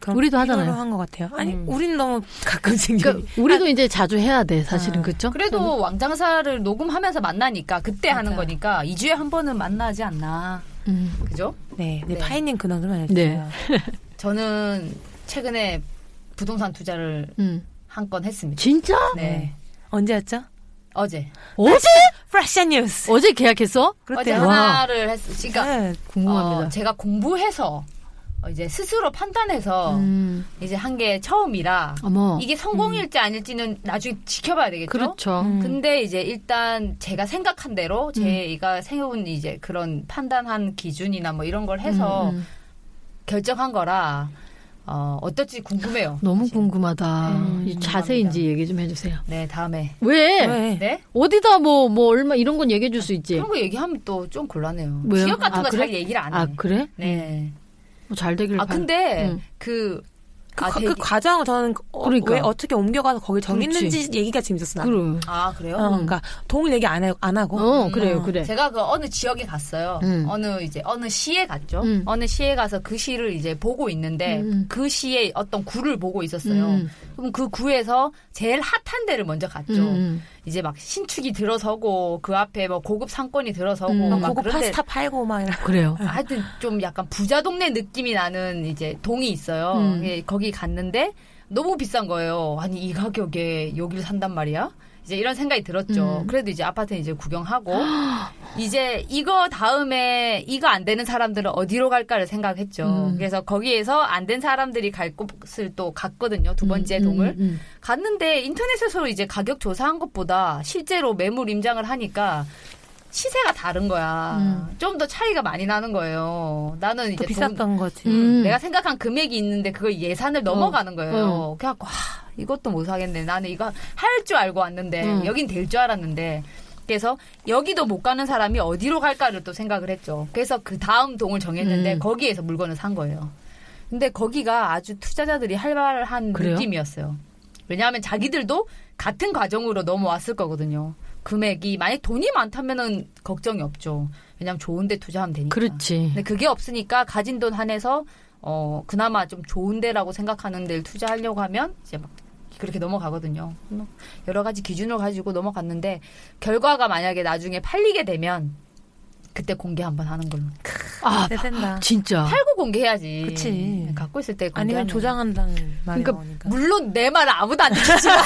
[SPEAKER 5] 우리도 하잖아요.
[SPEAKER 3] 한 것 같아요. 아니, 우린 너무 가끔씩.
[SPEAKER 5] 그러니까 우리도 이제 자주 해야 돼, 사실은. 그렇죠?
[SPEAKER 4] 그래도 왕장사를 녹음하면서 만나니까 그때 하는 거니까 2주에 한 번은 만나지 않나. 그죠?
[SPEAKER 3] 네,
[SPEAKER 4] 네.
[SPEAKER 3] 파이님 근황 좀 알려주세요.
[SPEAKER 5] 네.
[SPEAKER 4] 저는 최근에 부동산 투자를 한 건 했습니다.
[SPEAKER 5] 진짜?
[SPEAKER 4] 네.
[SPEAKER 3] 언제였죠?
[SPEAKER 4] 어제.
[SPEAKER 3] 프레시 뉴스.
[SPEAKER 5] 어제 계약했어?
[SPEAKER 4] 어제
[SPEAKER 3] 그렇대요.
[SPEAKER 4] 하나를 했으니까 그러니까
[SPEAKER 3] 네.
[SPEAKER 5] 궁금합니다.
[SPEAKER 4] 제가 공부해서 이제 스스로 판단해서 이제 한 게 처음이라
[SPEAKER 5] 어머.
[SPEAKER 4] 이게 성공일지 아닐지는 나중에 지켜봐야 되겠죠.
[SPEAKER 5] 그렇죠.
[SPEAKER 4] 근데 이제 일단 제가 생각한 대로 제가 세운 이제 그런 판단한 기준이나 뭐 이런 걸 해서 결정한 거라 어떨지 궁금해요.
[SPEAKER 5] 너무
[SPEAKER 4] 사실.
[SPEAKER 5] 궁금하다. 자세히인지 얘기 좀 해주세요.
[SPEAKER 4] 네, 다음에.
[SPEAKER 5] 왜?
[SPEAKER 3] 왜?
[SPEAKER 4] 네?
[SPEAKER 5] 어디다 뭐 얼마 이런 건 얘기해 줄 수 있지.
[SPEAKER 4] 그런 거 얘기하면 또 좀 곤란해요.
[SPEAKER 5] 왜요?
[SPEAKER 4] 지역 같은
[SPEAKER 5] 아,
[SPEAKER 4] 거 잘
[SPEAKER 5] 그래?
[SPEAKER 4] 얘기를 안 해.
[SPEAKER 5] 아, 그래?
[SPEAKER 4] 네.
[SPEAKER 5] 뭐 잘 되길 바라.
[SPEAKER 4] 근데
[SPEAKER 5] 응.
[SPEAKER 3] 그 과정을 저는
[SPEAKER 5] 그러니까.
[SPEAKER 3] 왜 어떻게 옮겨가서 거기
[SPEAKER 5] 그렇지.
[SPEAKER 3] 정했는지 얘기가 재밌었어. 나는.
[SPEAKER 5] 그래.
[SPEAKER 4] 그래요?
[SPEAKER 3] 그러니까 동을 얘기 안 하고.
[SPEAKER 5] 그래요, 그래.
[SPEAKER 4] 제가 그 어느 지역에 갔어요. 어느 시에 갔죠. 어느 시에 가서 그 시를 이제 보고 있는데 그 시에 어떤 구를 보고 있었어요. 그럼 그 구에서 제일 핫한 데를 먼저 갔죠. 이제 막 신축이 들어서고 그 앞에 뭐 고급 상권이 들어서고 막
[SPEAKER 3] 고급
[SPEAKER 4] 그런데
[SPEAKER 3] 파스타 팔고 막 이런.
[SPEAKER 5] 그래요.
[SPEAKER 4] 하여튼 좀 약간 부자 동네 느낌이 나는 이제 동이 있어요. 예, 거기 갔는데 너무 비싼 거예요. 아니 이 가격에 여기를 산단 말이야? 이제 이런 생각이 들었죠. 그래도 이제 아파트는 이제 구경하고 이제 이거 다음에 이거 안 되는 사람들은 어디로 갈까를 생각했죠. 그래서 거기에서 안 된 사람들이 갈 곳을 또 갔거든요. 두 번째 동을 갔는데 인터넷에서 이제 가격 조사한 것보다 실제로 매물 임장을 하니까 시세가 다른 거야. 좀 더 차이가 많이 나는 거예요. 나는 이제
[SPEAKER 3] 더 비쌌던 거지.
[SPEAKER 4] 내가 생각한 금액이 있는데 그걸 예산을 넘어가는 거예요. 그래갖고 이것도 못 사겠네. 나는 이거 할 줄 알고 왔는데 여긴 될 줄 알았는데 그래서 여기도 못 가는 사람이 어디로 갈까를 또 생각을 했죠. 그래서 그 다음 동을 정했는데 거기에서 물건을 산 거예요. 근데 거기가 아주 투자자들이 활발한
[SPEAKER 5] 그래요?
[SPEAKER 4] 느낌이었어요. 왜냐하면 자기들도 같은 과정으로 넘어왔을 거거든요. 금액이 만약 돈이 많다면은 걱정이 없죠. 왜냐하면 좋은 데 투자하면 되니까.
[SPEAKER 5] 그렇지.
[SPEAKER 4] 근데 그게 없으니까 가진 돈 한해서 그나마 좀 좋은 데라고 생각하는 데를 투자하려고 하면 이제 막 그렇게 넘어가거든요. 여러 가지 기준을 가지고 넘어갔는데 결과가 만약에 나중에 팔리게 되면 그때 공개 한번 하는 걸로.
[SPEAKER 3] 된다.
[SPEAKER 5] 진짜.
[SPEAKER 4] 팔고 공개해야지.
[SPEAKER 3] 그치.
[SPEAKER 4] 갖고 있을 때
[SPEAKER 3] 아니면
[SPEAKER 4] 공개하면.
[SPEAKER 3] 조장한다는 말이
[SPEAKER 5] 그러니까
[SPEAKER 3] 나오니까.
[SPEAKER 4] 물론 내 말을 아무도 안 듣지만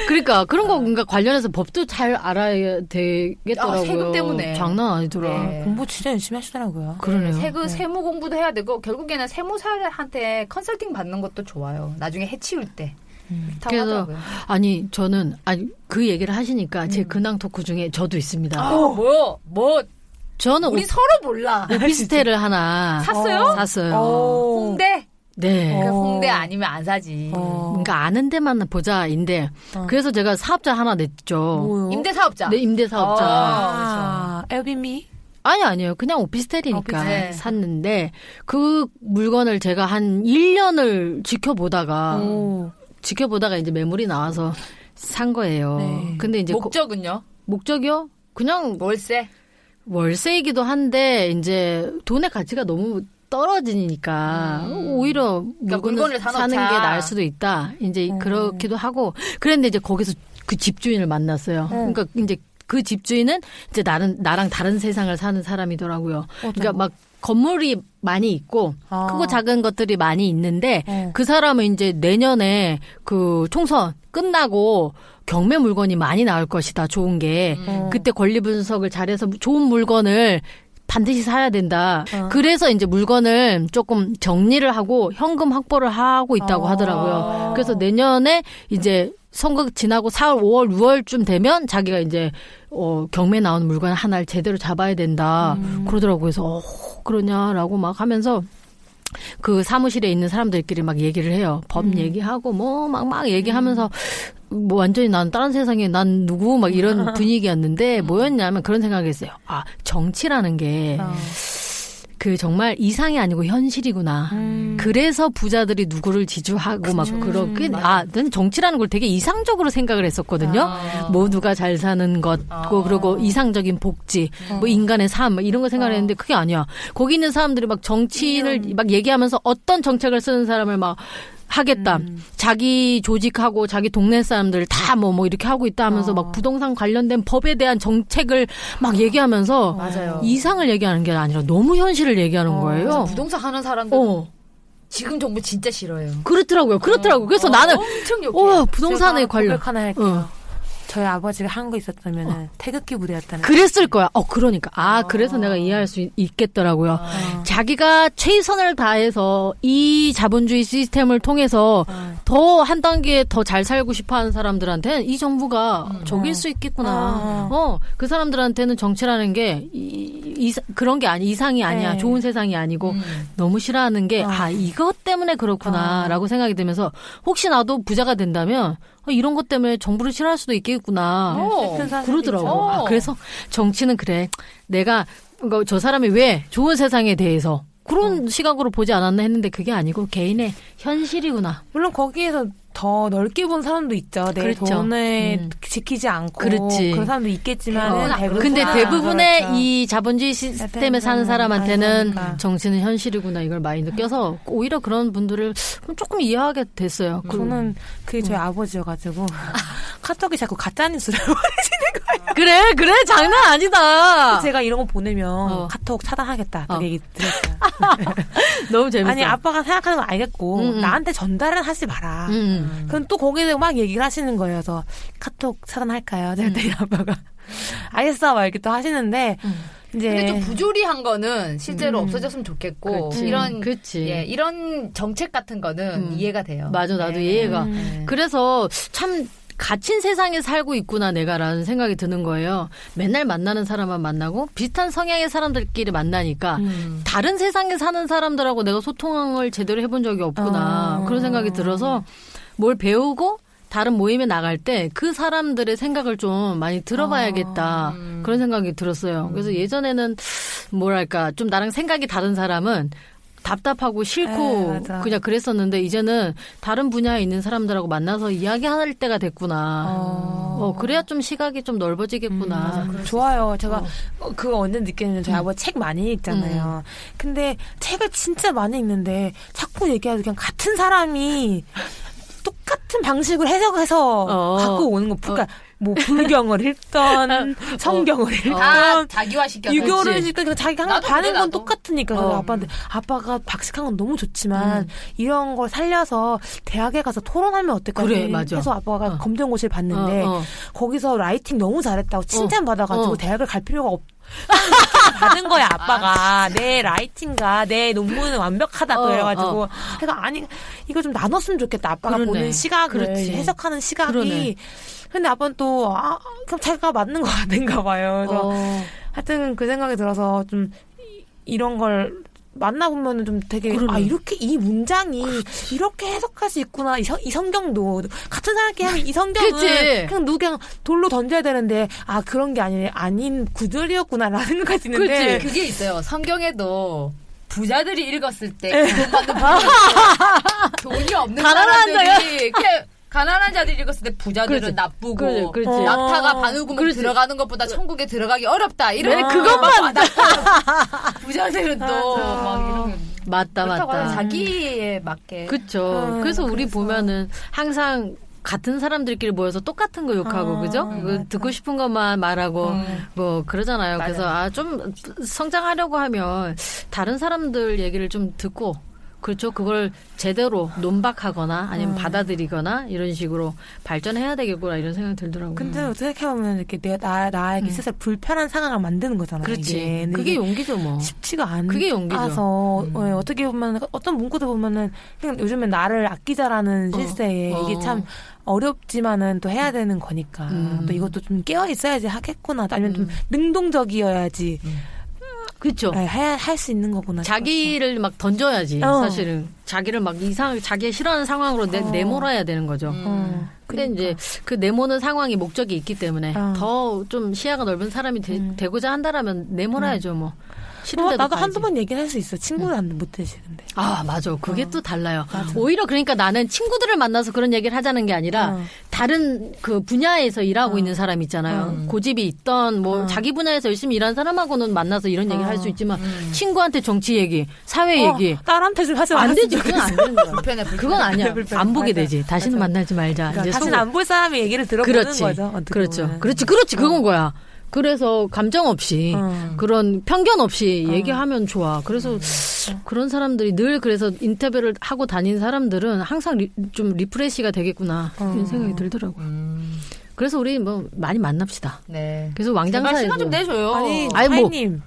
[SPEAKER 5] 그러니까 그런 거 그러니까 관련해서 법도 잘 알아야 되겠더라고요.
[SPEAKER 4] 세금 때문에.
[SPEAKER 5] 장난 아니더라.
[SPEAKER 4] 네.
[SPEAKER 3] 공부 진짜 열심히 하시더라고요.
[SPEAKER 5] 그러네요.
[SPEAKER 4] 세무 공부도 해야 되고 결국에는 세무사한테 컨설팅 받는 것도 좋아요. 나중에 해치울 때.
[SPEAKER 5] 그래서
[SPEAKER 4] 하더라고요.
[SPEAKER 5] 아니 저는 그 얘기를 하시니까 제 근황 토크 중에 저도 있습니다.
[SPEAKER 4] 뭐
[SPEAKER 5] 저는
[SPEAKER 4] 우리 서로 몰라.
[SPEAKER 5] 오피스텔을 하나
[SPEAKER 4] 샀어요?
[SPEAKER 5] 샀어요.
[SPEAKER 4] 홍대?
[SPEAKER 5] 네.
[SPEAKER 4] 그 홍대 아니면 안 사지.
[SPEAKER 5] 뭔가 아는 데만 보자인데 그래서 제가 사업자 하나 냈죠.
[SPEAKER 3] 뭐요?
[SPEAKER 4] 임대사업자.
[SPEAKER 5] 네, 임대사업자.
[SPEAKER 3] 에어비앤비?
[SPEAKER 5] 아니요. 그냥 오피스텔이니까
[SPEAKER 4] 오피스텔.
[SPEAKER 5] 샀는데 그 물건을 제가 한 1년을 지켜보다가 이제 매물이 나와서 산 거예요.
[SPEAKER 3] 네.
[SPEAKER 5] 근데 이제
[SPEAKER 4] 목적은요?
[SPEAKER 5] 목적이요? 그냥
[SPEAKER 4] 월세?
[SPEAKER 5] 월세이기도 한데 이제 돈의 가치가 너무 떨어지니까 오히려 물건을
[SPEAKER 4] 물건을
[SPEAKER 5] 사는 게
[SPEAKER 4] 사놓자.
[SPEAKER 5] 나을 수도 있다. 이제 그렇기도 하고 그랬는데 이제 거기서 그 집주인을 만났어요. 그러니까 이제 그 집주인은 이제 나랑 다른 세상을 사는 사람이더라고요. 그러니까 막 건물이 많이 있고 크고 작은 것들이 많이 있는데 그 사람은 이제 내년에 그 총선 끝나고 경매 물건이 많이 나올 것이다. 좋은 게. 그때 권리 분석을 잘해서 좋은 물건을 반드시 사야 된다. 그래서 이제 물건을 조금 정리를 하고 현금 확보를 하고 있다고 하더라고요. 그래서 내년에 이제 선거 지나고 4월, 5월, 6월쯤 되면 자기가 이제 경매 나오는 물건 하나를 제대로 잡아야 된다. 그러더라고요. 그래서 그러냐라고 막 하면서 그 사무실에 있는 사람들끼리 막 얘기를 해요. 법 얘기하고 뭐 막 얘기하면서 뭐 완전히 난 다른 세상에 난 누구 막 이런 분위기였는데 뭐였냐면 그런 생각을 했어요. 아, 정치라는 게 그 정말 이상이 아니고 현실이구나. 그래서 부자들이 누구를 지지하고 막 그렇게 난 정치라는 걸 되게 이상적으로 생각을 했었거든요. 모두가 잘 사는 것, 그리고 이상적인 복지, 뭐 인간의 삶, 뭐 이런 거 생각을 했는데 그게 아니야. 거기 있는 사람들이 막 정치인을 막 얘기하면서 어떤 정책을 쓰는 사람을 막 하겠다. 자기 조직하고 자기 동네 사람들 다 뭐 이렇게 하고 있다 하면서 막 부동산 관련된 법에 대한 정책을 막 얘기하면서
[SPEAKER 4] 맞아요.
[SPEAKER 5] 이상을 얘기하는 게 아니라 너무 현실을 얘기하는 거예요.
[SPEAKER 4] 부동산 하는 사람들 지금 정부 진짜 싫어요.
[SPEAKER 5] 그렇더라고요. 그래서 나는
[SPEAKER 4] 엄청 욕해요.
[SPEAKER 5] 부동산에
[SPEAKER 3] 제가
[SPEAKER 5] 관련
[SPEAKER 3] 고백 하나 할게요. 저희 아버지가 한 거 있었다면 태극기 부대였다는.
[SPEAKER 5] 그랬을 거야. 그러니까. 그래서 내가 이해할 수 있겠더라고요. 자기가 최선을 다해서 이 자본주의 시스템을 통해서 더 한 단계 더 잘 살고 싶어 하는 사람들한테는 이 정부가 적일 수 있겠구나. 그 사람들한테는 정치라는 게 그런 게 이상이 아니야.
[SPEAKER 3] 네.
[SPEAKER 5] 좋은 세상이 아니고 너무 싫어하는 게 이것 때문에 그렇구나라고 생각이 들면서 혹시 나도 부자가 된다면 이런 것 때문에 정부를 싫어할 수도 있겠구나. 그러더라고. 그래서 정치는 그래. 내가 저 사람이 왜 좋은 세상에 대해서 그런 시각으로 보지 않았나 했는데 그게 아니고 개인의 현실이구나.
[SPEAKER 3] 물론 거기에서 더 넓게 본 사람도 있죠. 내
[SPEAKER 5] 그렇죠.
[SPEAKER 3] 돈을 지키지 않고
[SPEAKER 5] 그렇지.
[SPEAKER 3] 그런 사람도 있겠지만
[SPEAKER 5] 근데 대부분의
[SPEAKER 3] 그렇죠.
[SPEAKER 5] 이 자본주의 시스템에 사는 사람한테는
[SPEAKER 3] 그러니까.
[SPEAKER 5] 정치는 현실이구나 이걸 많이 느껴서 오히려 그런 분들을 조금 이해하게 됐어요.
[SPEAKER 3] 저는 그게 저희 아버지여가지고 카톡이 자꾸 가짜뉴스를 보내시는 거예요.
[SPEAKER 5] 그래 장난 아니다.
[SPEAKER 3] 제가 이런 거 보내면 카톡 차단하겠다. 그 얘기 들었어요.
[SPEAKER 5] 너무 재밌어.
[SPEAKER 3] 아니 아빠가 생각하는 건 알겠고 나한테 전달은 하지 마라. 그럼 또 거기서 막 얘기를 하시는 거예요. 그래서 카톡 차단할까요? 그랬더니 아빠가 알겠어 막 이렇게 또 하시는데 이제
[SPEAKER 4] 근데 좀 부조리한 거는 실제로 없어졌으면 좋겠고
[SPEAKER 5] 그렇지.
[SPEAKER 4] 이런 정책 같은 거는 이해가 돼요.
[SPEAKER 5] 맞아 나도 이해가. 그래서 참 갇힌 세상에 살고 있구나 내가라는 생각이 드는 거예요. 맨날 만나는 사람만 만나고 비슷한 성향의 사람들끼리 만나니까 다른 세상에 사는 사람들하고 내가 소통을 제대로 해본 적이 없구나. 그런 생각이 들어서 뭘 배우고 다른 모임에 나갈 때 그 사람들의 생각을 좀 많이 들어봐야겠다. 그런 생각이 들었어요. 그래서 예전에는 뭐랄까 좀 나랑 생각이 다른 사람은 답답하고 싫고 그냥 그랬었는데 이제는 다른 분야에 있는 사람들하고 만나서 이야기할 때가 됐구나. 그래야 좀 시각이 좀 넓어지겠구나.
[SPEAKER 3] 좋아요. 제가 그거 언제 느꼈냐면 저희 아버지 책 많이 읽잖아요. 근데 책을 진짜 많이 읽는데 자꾸 얘기하도 그냥 같은 사람이 똑같은 방식으로 해석해서 갖고 오는 거. 그러니까 뭐 불경을 읽던 성경을 읽던
[SPEAKER 4] 자기화시켜서
[SPEAKER 3] 유교를 읽던 자기가 항상
[SPEAKER 4] 나도
[SPEAKER 3] 반응
[SPEAKER 4] 그래,
[SPEAKER 3] 건
[SPEAKER 4] 나도.
[SPEAKER 3] 똑같으니까 그래서 아빠한테 아빠가 박식한 건 너무 좋지만 이런 걸 살려서 대학에 가서 토론하면 어떨까
[SPEAKER 5] 그래, 맞아.
[SPEAKER 3] 해서 아빠가 검정고시를 봤는데 거기서 라이팅 너무 잘했다고 칭찬받아가지고 대학을 갈 필요가 없 받은 거야 아빠가 내 라이팅과 내 논문은 완벽하다 그래가지고 내가 아니 이거 좀 나눴으면 좋겠다 아빠가
[SPEAKER 5] 그러네.
[SPEAKER 3] 보는 시각을
[SPEAKER 5] 그렇지.
[SPEAKER 3] 해석하는 시각이
[SPEAKER 5] 그러네.
[SPEAKER 3] 근데 아빠는 또 그럼 자기가 맞는 거 같은가 봐요. 그래서 하여튼 그 생각이 들어서 좀 이런 걸 만나보면은 좀 되게
[SPEAKER 5] 그러네.
[SPEAKER 3] 이렇게 이 문장이 이렇게 해석할 수 있구나. 이 성경도 같은 사람끼리 하면 이 성경은
[SPEAKER 5] 그치.
[SPEAKER 3] 그냥 돌로 던져야 되는데 그런 게 아닌 구절이었구나라는 생각이 드는데
[SPEAKER 4] 그게 있어요. 성경에도 부자들이 읽었을 때 돈 받는 돈이 없는
[SPEAKER 5] 가난한
[SPEAKER 4] 사람들이 가난한 자들이 읽었을 때 부자들은
[SPEAKER 5] 그렇지.
[SPEAKER 4] 나쁘고
[SPEAKER 5] 그렇지.
[SPEAKER 4] 낙타가 바늘구멍
[SPEAKER 5] 그렇지.
[SPEAKER 4] 들어가는 것보다 천국에 들어가기 어렵다. 이런
[SPEAKER 5] 그것만
[SPEAKER 4] 부자들은 또 막 이런
[SPEAKER 5] 맞다.
[SPEAKER 4] 자기에 맞게.
[SPEAKER 5] 그렇죠. 그래서 우리 보면은 항상 같은 사람들끼리 모여서 똑같은 거 욕하고 그죠? 듣고 싶은 것만 말하고 뭐 그러잖아요.
[SPEAKER 4] 맞아요.
[SPEAKER 5] 그래서 좀 성장하려고 하면 다른 사람들 얘기를 좀 듣고 그렇죠. 그걸 제대로 논박하거나 아니면 받아들이거나 이런 식으로 발전해야 되겠구나 이런 생각이 들더라고요.
[SPEAKER 3] 근데 어떻게 보면 이렇게 나에게 스스로 불편한 상황을 만드는 거잖아요.
[SPEAKER 5] 그렇지.
[SPEAKER 3] 이게.
[SPEAKER 5] 그게 용기죠 뭐.
[SPEAKER 3] 쉽지가 않아서
[SPEAKER 5] 그게 용기죠.
[SPEAKER 3] 어떻게 보면 어떤 문구들 보면은 그냥 요즘에 나를 아끼자라는 실세에 이게 참 어렵지만은 또 해야 되는 거니까 또 이것도 좀 깨어 있어야지 하겠구나. 아니면 좀 능동적이어야지.
[SPEAKER 5] 그렇죠.
[SPEAKER 3] 할 수 있는 거구나.
[SPEAKER 5] 자기를 막 던져야지 사실은 자기를 막 자기가 싫어하는 상황으로 내몰아야 되는 거죠. 근데
[SPEAKER 3] 그러니까.
[SPEAKER 5] 이제 그 내모는 상황이 목적이 있기 때문에 더 좀 시야가 넓은 사람이 되고자 한다라면 내몰아야죠 뭐. 싫은데도
[SPEAKER 3] 나도
[SPEAKER 5] 가야지.
[SPEAKER 3] 한두 번 얘기를 할 수 있어. 친구들한테 못 해주는데.
[SPEAKER 5] 맞아. 그게 또 달라요. 오히려 그러니까 나는 친구들을 만나서 그런 얘기를 하자는 게 아니라 다른 그 분야에서 일하고 있는 사람 있잖아요. 고집이 있던 뭐 자기 분야에서 열심히 일하는 사람하고는 만나서 이런 얘기를 할 수 있지만 친구한테 정치 얘기, 사회 얘기
[SPEAKER 3] 딸한테 좀 하지
[SPEAKER 5] 안 되지.
[SPEAKER 3] 말았으면
[SPEAKER 5] 그건 안 되는 거야.
[SPEAKER 4] 불편해.
[SPEAKER 5] 그건 아니야.
[SPEAKER 3] 불편해.
[SPEAKER 5] 안 보게
[SPEAKER 3] 맞아.
[SPEAKER 5] 되지. 다시는
[SPEAKER 3] 맞아.
[SPEAKER 5] 만나지 말자.
[SPEAKER 3] 그러니까
[SPEAKER 5] 이제
[SPEAKER 3] 다시는 안 볼 사람의 얘기를 들어보는
[SPEAKER 5] 그렇지.
[SPEAKER 3] 거죠. 어떻게
[SPEAKER 5] 그렇죠.
[SPEAKER 3] 보면.
[SPEAKER 5] 그렇지. 그건 거야. 그래서 감정 없이 그런 편견 없이 얘기하면 좋아. 그래서 그런 사람들이 늘 그래서 인터뷰를 하고 다닌 사람들은 항상 좀 리프레시가 되겠구나 이런 생각이 들더라고요. 그래서 우리 뭐 많이 만납시다.
[SPEAKER 4] 네.
[SPEAKER 5] 그래서
[SPEAKER 4] 제발
[SPEAKER 5] 왕장사에
[SPEAKER 4] 시간 좀 내줘요.
[SPEAKER 3] 아니
[SPEAKER 5] 아니, 뭐,
[SPEAKER 3] 파이님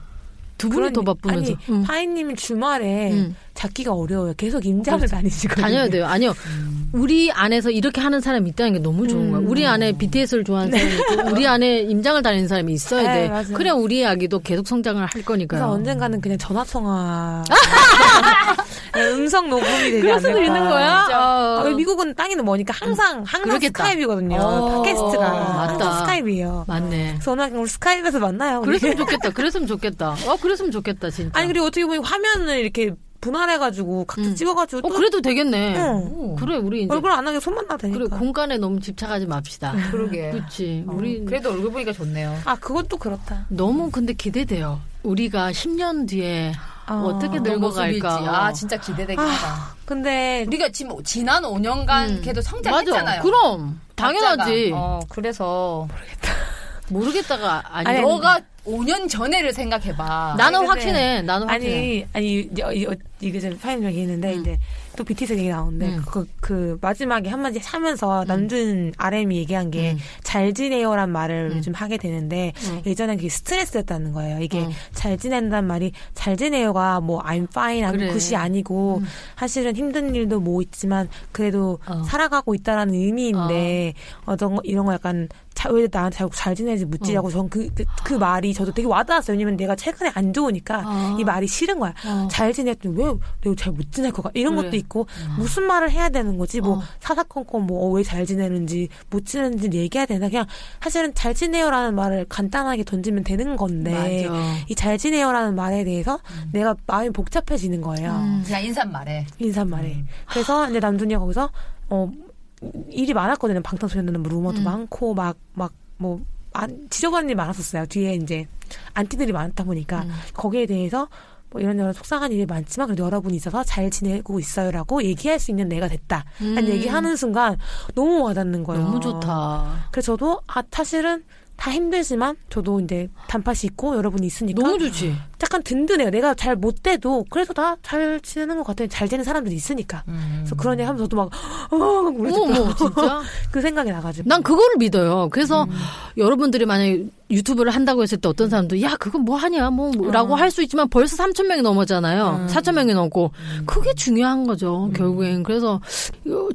[SPEAKER 5] 두 분이 더 바쁘면서
[SPEAKER 3] 아니 파이님은 주말에 잡기가 어려워요. 계속 임장을 다니시거든요.
[SPEAKER 5] 다녀야 돼요. 아니요. 우리 안에서 이렇게 하는 사람이 있다는 게 너무 좋은 거야. 우리 안에 BTS를 좋아하는 사람이 있고 우리 안에 임장을 다니는 사람이 있어야 돼.
[SPEAKER 3] 맞아요.
[SPEAKER 5] 그래야 우리 아기도 계속 성장을 할 거니까요.
[SPEAKER 3] 그래서 언젠가는 그냥 전화통화 음성 녹음이 되지
[SPEAKER 5] 그럴 수도
[SPEAKER 3] 않을까.
[SPEAKER 5] 있는 거야?
[SPEAKER 3] 미국은 땅이는 뭐니까 항상
[SPEAKER 5] 그러겠다.
[SPEAKER 3] 스카이프거든요. 팟캐스트가
[SPEAKER 5] 맞다.
[SPEAKER 3] 항상 스카이프예요.
[SPEAKER 5] 맞네.
[SPEAKER 3] 그래서 오늘 우리 스카이프에서 만나요. 우리.
[SPEAKER 5] 그랬으면 좋겠다. 그랬으면 좋겠다. 그랬으면 좋겠다, 진짜.
[SPEAKER 3] 아니 그리고 어떻게 보면 화면을 이렇게 분할해가지고 각자 찍어가지고 또
[SPEAKER 5] 그래도 되겠네.
[SPEAKER 3] 응.
[SPEAKER 5] 그래, 우리 이제.
[SPEAKER 3] 얼굴 안 하게 손만 나도 되니까.
[SPEAKER 5] 그래, 공간에 너무 집착하지 맙시다.
[SPEAKER 4] 그러게.
[SPEAKER 5] 그렇지. 우리
[SPEAKER 4] 그래도 얼굴 보니까 좋네요.
[SPEAKER 3] 아 그것도 그렇다.
[SPEAKER 5] 너무 근데 기대돼요. 우리가 10년 뒤에 어떻게
[SPEAKER 4] 어떤 모습일지.
[SPEAKER 5] 늙어갈까.
[SPEAKER 4] 진짜 기대되긴 하다.
[SPEAKER 3] 근데
[SPEAKER 4] 우리가 지금 지난 5년간 걔도 성장했잖아요.
[SPEAKER 5] 맞아. 그럼. 당연하지.
[SPEAKER 4] 그래서
[SPEAKER 5] 모르겠다가 아니.
[SPEAKER 3] 아니,
[SPEAKER 4] 너가 5년 전에를 생각해봐.
[SPEAKER 5] 나는
[SPEAKER 3] 아니, 근데-
[SPEAKER 5] 확신해. 나는 확신해.
[SPEAKER 3] 아니 이게 좀 파인 얘기했는데 이제 또 BTS 얘기 나오는데 그 마지막에 한마디 하면서 남준 RM이 얘기한 게 잘 지내요란 말을 요즘 하게 되는데 예전엔 그게 스트레스였다는 거예요. 이게 잘 지낸다는 말이 잘 지내요가 뭐 I'm fine, I'm
[SPEAKER 5] 그래.
[SPEAKER 3] good이 아니고 사실은 힘든 일도 뭐 있지만 그래도 살아가고 있다라는 의미인데 이런 거 약간 왜 나한테 잘 지내지 묻지라고 전 그 말이 저도 되게 와닿았어요. 왜냐면 내가 최근에 안 좋으니까 이 말이 싫은 거야. 잘 지냈더니 왜 내가 잘 못 지낼 것 같아. 이런
[SPEAKER 5] 그래.
[SPEAKER 3] 것도 있고 무슨 말을 해야 되는 거지. 뭐 사사건건 뭐 왜 잘 지내는지 못 지내는지 얘기해야 되나. 그냥 사실은 잘 지내요라는 말을 간단하게 던지면 되는 건데
[SPEAKER 5] 맞아.
[SPEAKER 3] 이 잘 지내요라는 말에 대해서 내가 마음이 복잡해지는 거예요.
[SPEAKER 4] 그냥 인사말에.
[SPEAKER 3] 인사말에. 그래서 이제 남준이가 거기서 일이 많았거든요. 방탄소년단은 뭐 루머도 많고 뭐 지저분한 일이 많았었어요. 뒤에 이제 안티들이 많다 보니까 거기에 대해서 뭐 이런저런 속상한 일이 많지만 그래도 여러분이 있어서 잘 지내고 있어요라고 얘기할 수 있는 내가 됐다. 라는 얘기하는 순간 너무 와닿는 거예요.
[SPEAKER 5] 너무 좋다.
[SPEAKER 3] 그래서 저도 사실은 다 힘들지만 저도 이제 단팥이 있고 여러분이 있으니까
[SPEAKER 5] 너무 좋지.
[SPEAKER 3] 약간 든든해요. 내가 잘 못 돼도 그래도 다 잘 지내는 것 같아요. 잘 되는 사람들이 있으니까. 그래서 그런 얘기 하면서 저도 막
[SPEAKER 5] 어머, 진짜?
[SPEAKER 3] 그 생각이 나가지고.
[SPEAKER 5] 난 그거를 믿어요. 그래서 여러분들이 만약에 유튜브를 한다고 했을 때 어떤 사람도 야 그건 뭐 하냐 라고 할 수 있지만 벌써 3,000명이 넘었잖아요. 4,000명이 넘고 그게 중요한 거죠. 결국엔. 그래서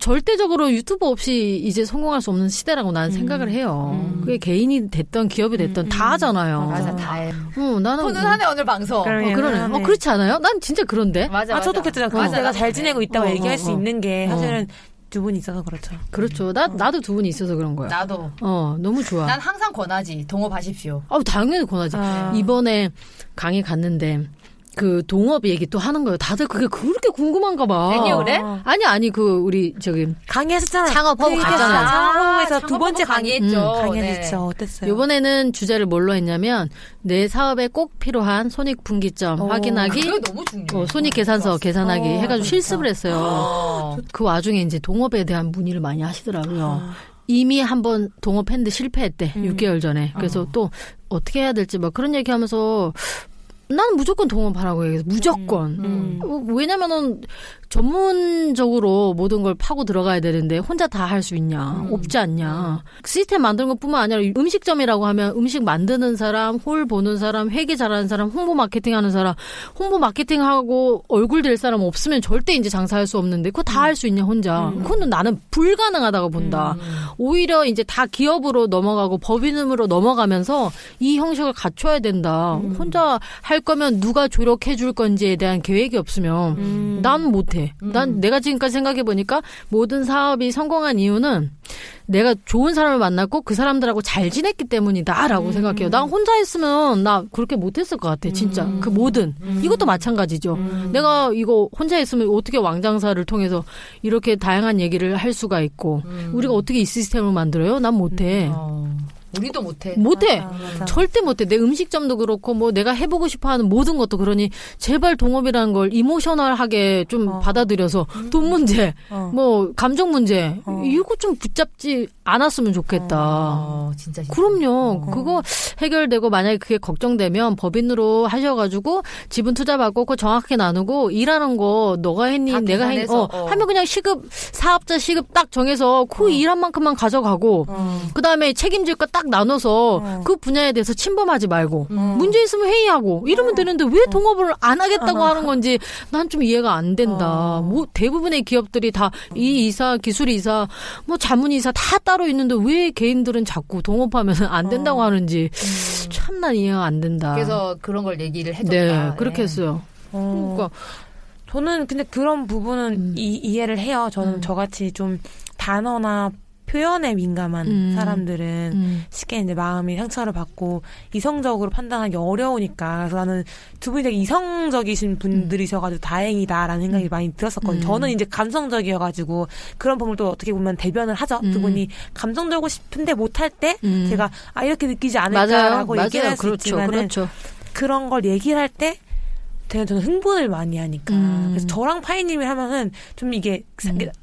[SPEAKER 5] 절대적으로 유튜브 없이 이제 성공할 수 없는 시대라고 나는 생각을 해요. 그게 개인이 됐던 기업이 됐던 다 하잖아요.
[SPEAKER 4] 맞아, 다 해.
[SPEAKER 5] 나는
[SPEAKER 4] 훈훈하네, 오늘 방송.
[SPEAKER 3] 그러네.
[SPEAKER 5] 그렇지 않아요? 난 진짜 그런데.
[SPEAKER 4] 맞아.
[SPEAKER 3] 저도 그랬잖아요.
[SPEAKER 4] 맞아,
[SPEAKER 3] 내가
[SPEAKER 4] 나도
[SPEAKER 3] 잘
[SPEAKER 4] 그래.
[SPEAKER 3] 지내고 있다고 얘기할 수 있는 게
[SPEAKER 5] 어.
[SPEAKER 3] 사실은 두 분이 있어서 그렇죠.
[SPEAKER 5] 그렇죠. 나도 두 분이 있어서 그런 거야.
[SPEAKER 4] 나도.
[SPEAKER 5] 너무 좋아.
[SPEAKER 4] 난 항상 권하지. 동업하십시오.
[SPEAKER 5] 당연히 권하지. 이번에 강의 갔는데 그 동업 얘기 또 하는 거예요. 다들 그게 그렇게 궁금한가 봐.
[SPEAKER 4] 애니어 그래?
[SPEAKER 5] 아니 우리 저기
[SPEAKER 3] 강의하셨잖아요.
[SPEAKER 5] 창업하고 갔잖아요.
[SPEAKER 3] 창업에서 두 번째
[SPEAKER 4] 강의했죠.
[SPEAKER 3] 강의했죠. 어땠어요?
[SPEAKER 5] 이번에는 주제를 뭘로 했냐면 내 사업에 꼭 필요한 손익분기점 확인하기,
[SPEAKER 4] 그거 너무 중요해.
[SPEAKER 5] 손익계산서 계산하기 해가지고
[SPEAKER 3] 진짜.
[SPEAKER 5] 실습을 했어요. 그 와중에 이제 동업에 대한 문의를 많이 하시더라고요. 이미 한번 동업했는데 실패했대. 6개월 전에. 그래서 또 어떻게 해야 될지 막 그런 얘기하면서 나는 무조건 동업하라고 얘기해서 무조건. 왜냐면은 전문적으로 모든 걸 파고 들어가야 되는데 혼자 다 할 수 있냐? 없지 않냐? 시스템 만드는 것뿐만 아니라 음식점이라고 하면 음식 만드는 사람, 홀 보는 사람, 회계 잘하는 사람, 홍보 마케팅 하는 사람, 홍보 마케팅하고 얼굴 될 사람 없으면 절대 이제 장사할 수 없는데 그거 다 할 수 있냐 혼자? 그거는 나는 불가능하다고 본다. 오히려 이제 다 기업으로 넘어가고 법인으로 넘어가면서 이 형식을 갖춰야 된다. 혼자 할 거면 누가 조력해 줄 건지에 대한 계획이 없으면 난 못해. 난 내가 지금까지 생각해 보니까 모든 사업이 성공한 이유는 내가 좋은 사람을 만났고 그 사람들하고 잘 지냈기 때문이다라고 생각해요. 나 혼자 있으면 나 그렇게 못했을 것 같아. 진짜 그 뭐든 이것도 마찬가지죠. 내가 이거 혼자 있으면 어떻게 왕장사를 통해서 이렇게 다양한 얘기를 할 수가 있고 우리가 어떻게 이 시스템을 만들어요? 난 못해.
[SPEAKER 4] 우리도 못해.
[SPEAKER 5] 못해.
[SPEAKER 3] 맞아.
[SPEAKER 5] 절대 못해. 내 음식점도 그렇고 뭐 내가 해보고 싶어하는 모든 것도 그러니 제발 동업이라는 걸 이모셔널하게 좀 받아들여서 돈 문제, 뭐 감정 문제 이거 좀 붙잡지 않았으면 좋겠다.
[SPEAKER 4] 진짜.
[SPEAKER 5] 그럼요. 그거 해결되고 만약에 그게 걱정되면 법인으로 하셔가지고 지분 투자 받고 그거 정확하게 나누고 일하는 거 너가 했니
[SPEAKER 4] 다
[SPEAKER 5] 내가 했니
[SPEAKER 4] 계산해서,
[SPEAKER 5] 하면 그냥 시급 사업자 시급 딱 정해서 그 일한 만큼만 가져가고 그 다음에 책임질 거 딱 나눠서 그 분야에 대해서 침범하지 말고 문제 있으면 회의하고 이러면 되는데 왜 동업을 안 하겠다고 하는 건지 난 좀 이해가 안 된다. 뭐 대부분의 기업들이 다 이 이사, 기술 이사, 뭐 자문 이사 다 따로 있는데 왜 개인들은 자꾸 동업하면 안 된다고 하는지 참 난 이해가 안 된다.
[SPEAKER 4] 그래서 그런 걸 얘기를 해줬다.
[SPEAKER 5] 네, 그렇게 했어요. 그러니까
[SPEAKER 3] 저는 근데 그런 부분은 이해를 해요. 저는 저같이 좀 단어나 표현에 민감한 사람들은 쉽게 이제 마음이 상처를 받고 이성적으로 판단하기 어려우니까. 그래서 나는 두 분이 되게 이성적이신 분들이셔가지고 다행이다라는 생각이 많이 들었었거든요. 저는 이제 감성적이어가지고 그런 부분을 또 어떻게 보면 대변을 하죠. 두 분이 감성적이고 싶은데 못할 때 제가 이렇게 느끼지 않을까라고 얘기를 할 수 있지만은
[SPEAKER 5] 그렇죠.
[SPEAKER 3] 그런 걸 얘기를 할 때 되게 저는 흥분을 많이 하니까. 그래서 저랑 파이님이 하면은 좀 이게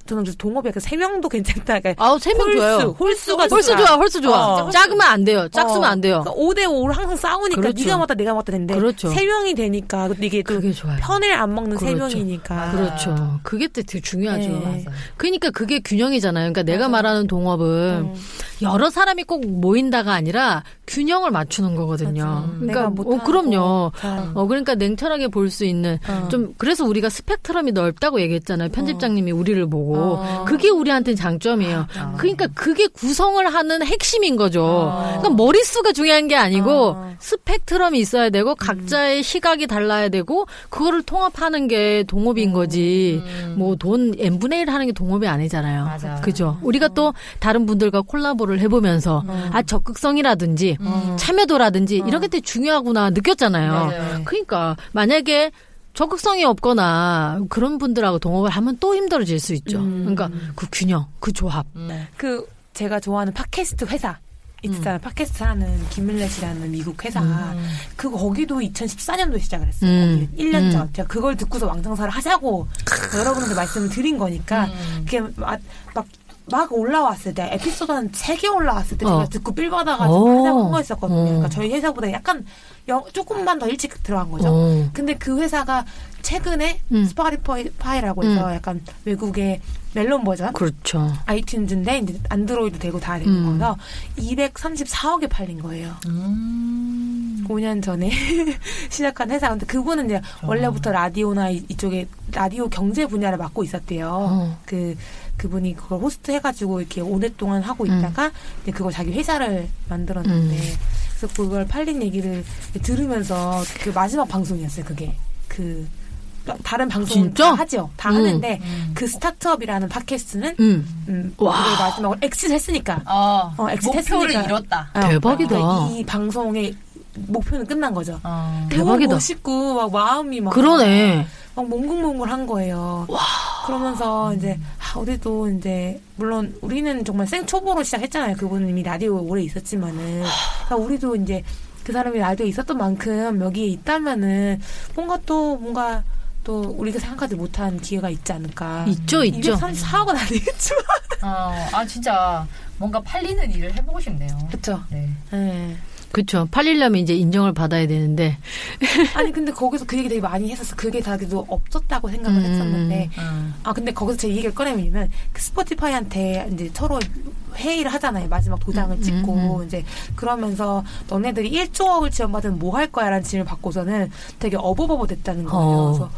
[SPEAKER 3] 저는 동업이 약간 3명도 괜찮다. 그러니까
[SPEAKER 5] 3명 좋아요.
[SPEAKER 3] 홀수가
[SPEAKER 5] 홀수 좋아. 작으면 안 돼요. 짝수면 안 돼요.
[SPEAKER 3] 그러니까 5대5로 항상 싸우니까
[SPEAKER 5] 그렇죠.
[SPEAKER 3] 네가 맞다 내가 맞다 되는데
[SPEAKER 5] 그렇죠.
[SPEAKER 3] 3명이 되니까 이게 또
[SPEAKER 5] 그게 좋아요.
[SPEAKER 3] 편을 안 먹는
[SPEAKER 5] 그렇죠.
[SPEAKER 3] 3명이니까.
[SPEAKER 5] 그렇죠. 그게 또 되게 중요하죠.
[SPEAKER 3] 네.
[SPEAKER 5] 그러니까 그게 균형이잖아요. 그러니까 내가 말하는 동업은 여러 사람이 꼭 모인다가 아니라 균형을 맞추는 거거든요. 그러니까 그럼요. 그러니까 냉철하게 볼 수 있는 좀 그래서 우리가 스펙트럼이 넓다고 얘기했잖아요. 편집장님이 우리를 보고 그게 우리한테는 장점이에요. 그러니까 그게 구성을 하는 핵심인 거죠. 그러니까 머릿수가 중요한 게 아니고 스펙트럼이 있어야 되고 각자의 시각이 달라야 되고 그거를 통합하는 게 동업인 거지. 뭐 돈 n분의 1 하는 게 동업이 아니잖아요.
[SPEAKER 4] 맞아.
[SPEAKER 5] 그죠? 우리가 또 다른 분들과 콜라보를 해보면서 적극성이라든지 참여도라든지 이런 게 되게 중요하구나 느꼈잖아요.
[SPEAKER 4] 맞아요.
[SPEAKER 5] 그러니까 만약에 적극성이 없거나 그런 분들하고 동업을 하면 또 힘들어질 수 있죠. 그러니까 그 균형, 그 조합.
[SPEAKER 3] 그 제가 좋아하는 팟캐스트 회사 있잖아요. 팟캐스트 하는 김밀렛이라는 미국 회사. 거기도 2014년도에 시작을 했어요. 1년 전. 제가 그걸 듣고서 왕장사를 하자고 여러분한테 말씀을 드린 거니까 그게 막 올라왔을 때 에피소드 한 3개 올라왔을 때 제가 듣고 삘 받아가지고 하자고 한 거였었거든요. 그러니까 저희 회사보다 약간 조금만 더 일찍 들어간 거죠. 근데 그 회사가 최근에 스파티파이라고 해서 약간 외국의 멜론 버전
[SPEAKER 5] 그렇죠.
[SPEAKER 3] 아이튠즈인데 이제 안드로이드 되고 다 되는 거서 234억에 팔린 거예요. 5년 전에 시작한 회사. 근데 그분은 이제 원래부터 라디오나 이쪽에 라디오 경제 분야를 맡고 있었대요. 그분이 그걸 호스트 해가지고 이렇게 오랫동안 하고 있다가 이제 그걸 자기 회사를 만들었는데 그래서 그걸 팔린 얘기를 들으면서 그 마지막 방송이었어요. 그게 다른 방송은 다 하죠. 다 하는데 그 스타트업이라는 팟캐스트는 그걸 마지막으로 엑시트 했으니까 엑시트
[SPEAKER 4] 목표를
[SPEAKER 3] 했으니까
[SPEAKER 4] 이뤘다.
[SPEAKER 5] 대박이다.
[SPEAKER 3] 이 방송의 목표는 끝난 거죠.
[SPEAKER 5] 대박이다.
[SPEAKER 3] 멋있고 막 마음이 막
[SPEAKER 5] 그러네.
[SPEAKER 3] 막 몽글몽글한 거예요. 그러면서 이제 우리도 이제 물론 우리는 정말 생초보로 시작했잖아요. 그분은 이미 라디오에 오래 있었지만은 그러니까 우리도 이제 그 사람이 라디오에 있었던 만큼 여기에 있다면은 뭔가 또 우리가 생각하지 못한 기회가 있지 않을까.
[SPEAKER 5] 있죠.
[SPEAKER 3] 234억은 아니겠지만.
[SPEAKER 4] 진짜 뭔가 팔리는 일을 해보고 싶네요.
[SPEAKER 3] 그렇죠.
[SPEAKER 4] 네.
[SPEAKER 5] 그렇죠. 팔리려면 이제 인정을 받아야 되는데.
[SPEAKER 3] 아니 근데 거기서 그 얘기 되게 많이 했었어. 그게 다 그래도 없었다고 생각을 했었는데. 근데 거기서 제 얘기를 꺼내면 그 스포티파이한테 이제 서로 회의를 하잖아요. 마지막 도장을 찍고 이제 그러면서 너네들이 1조억을 지원받으면 뭐 할 거야라는 질문을 받고서는 되게 어버버버 됐다는 거예요. 그래서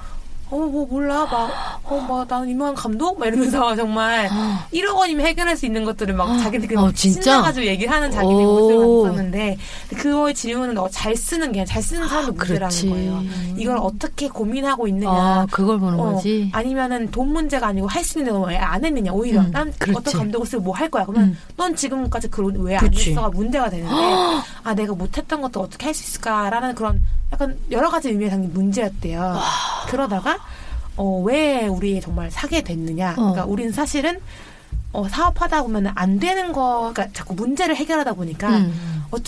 [SPEAKER 3] 뭐 몰라 막 나는 이만 감독 막 이러면서 정말 1억 원이면 해결할 수 있는 것들을 막 자기들끼리
[SPEAKER 5] 진짜?
[SPEAKER 3] 신나가지고 얘기를 하는 자기네 모습을 봤었는데 그거의 질문은 잘 쓰는 게 잘 쓰는 사람도 문제라는
[SPEAKER 5] 그렇지.
[SPEAKER 3] 거예요. 이걸 어떻게 고민하고 있느냐.
[SPEAKER 5] 그걸 보는 거지.
[SPEAKER 3] 아니면은 돈 문제가 아니고 할 수 있는데 왜 안 했느냐. 오히려 난
[SPEAKER 5] 그렇지.
[SPEAKER 3] 어떤 감독을 쓰고 뭐 할 거야. 그러면 넌 지금까지 그걸 왜 안 했어가 문제가 되는데 내가 못했던 것도 어떻게 할 수 있을까라는 그런 약간 여러 가지 의미에서 문제였대요. 그러다가 왜 우리 정말 사게 됐느냐. 그러니까 우리는 사실은 사업하다 보면 안 되는 그러니까 자꾸 문제를 해결하다 보니까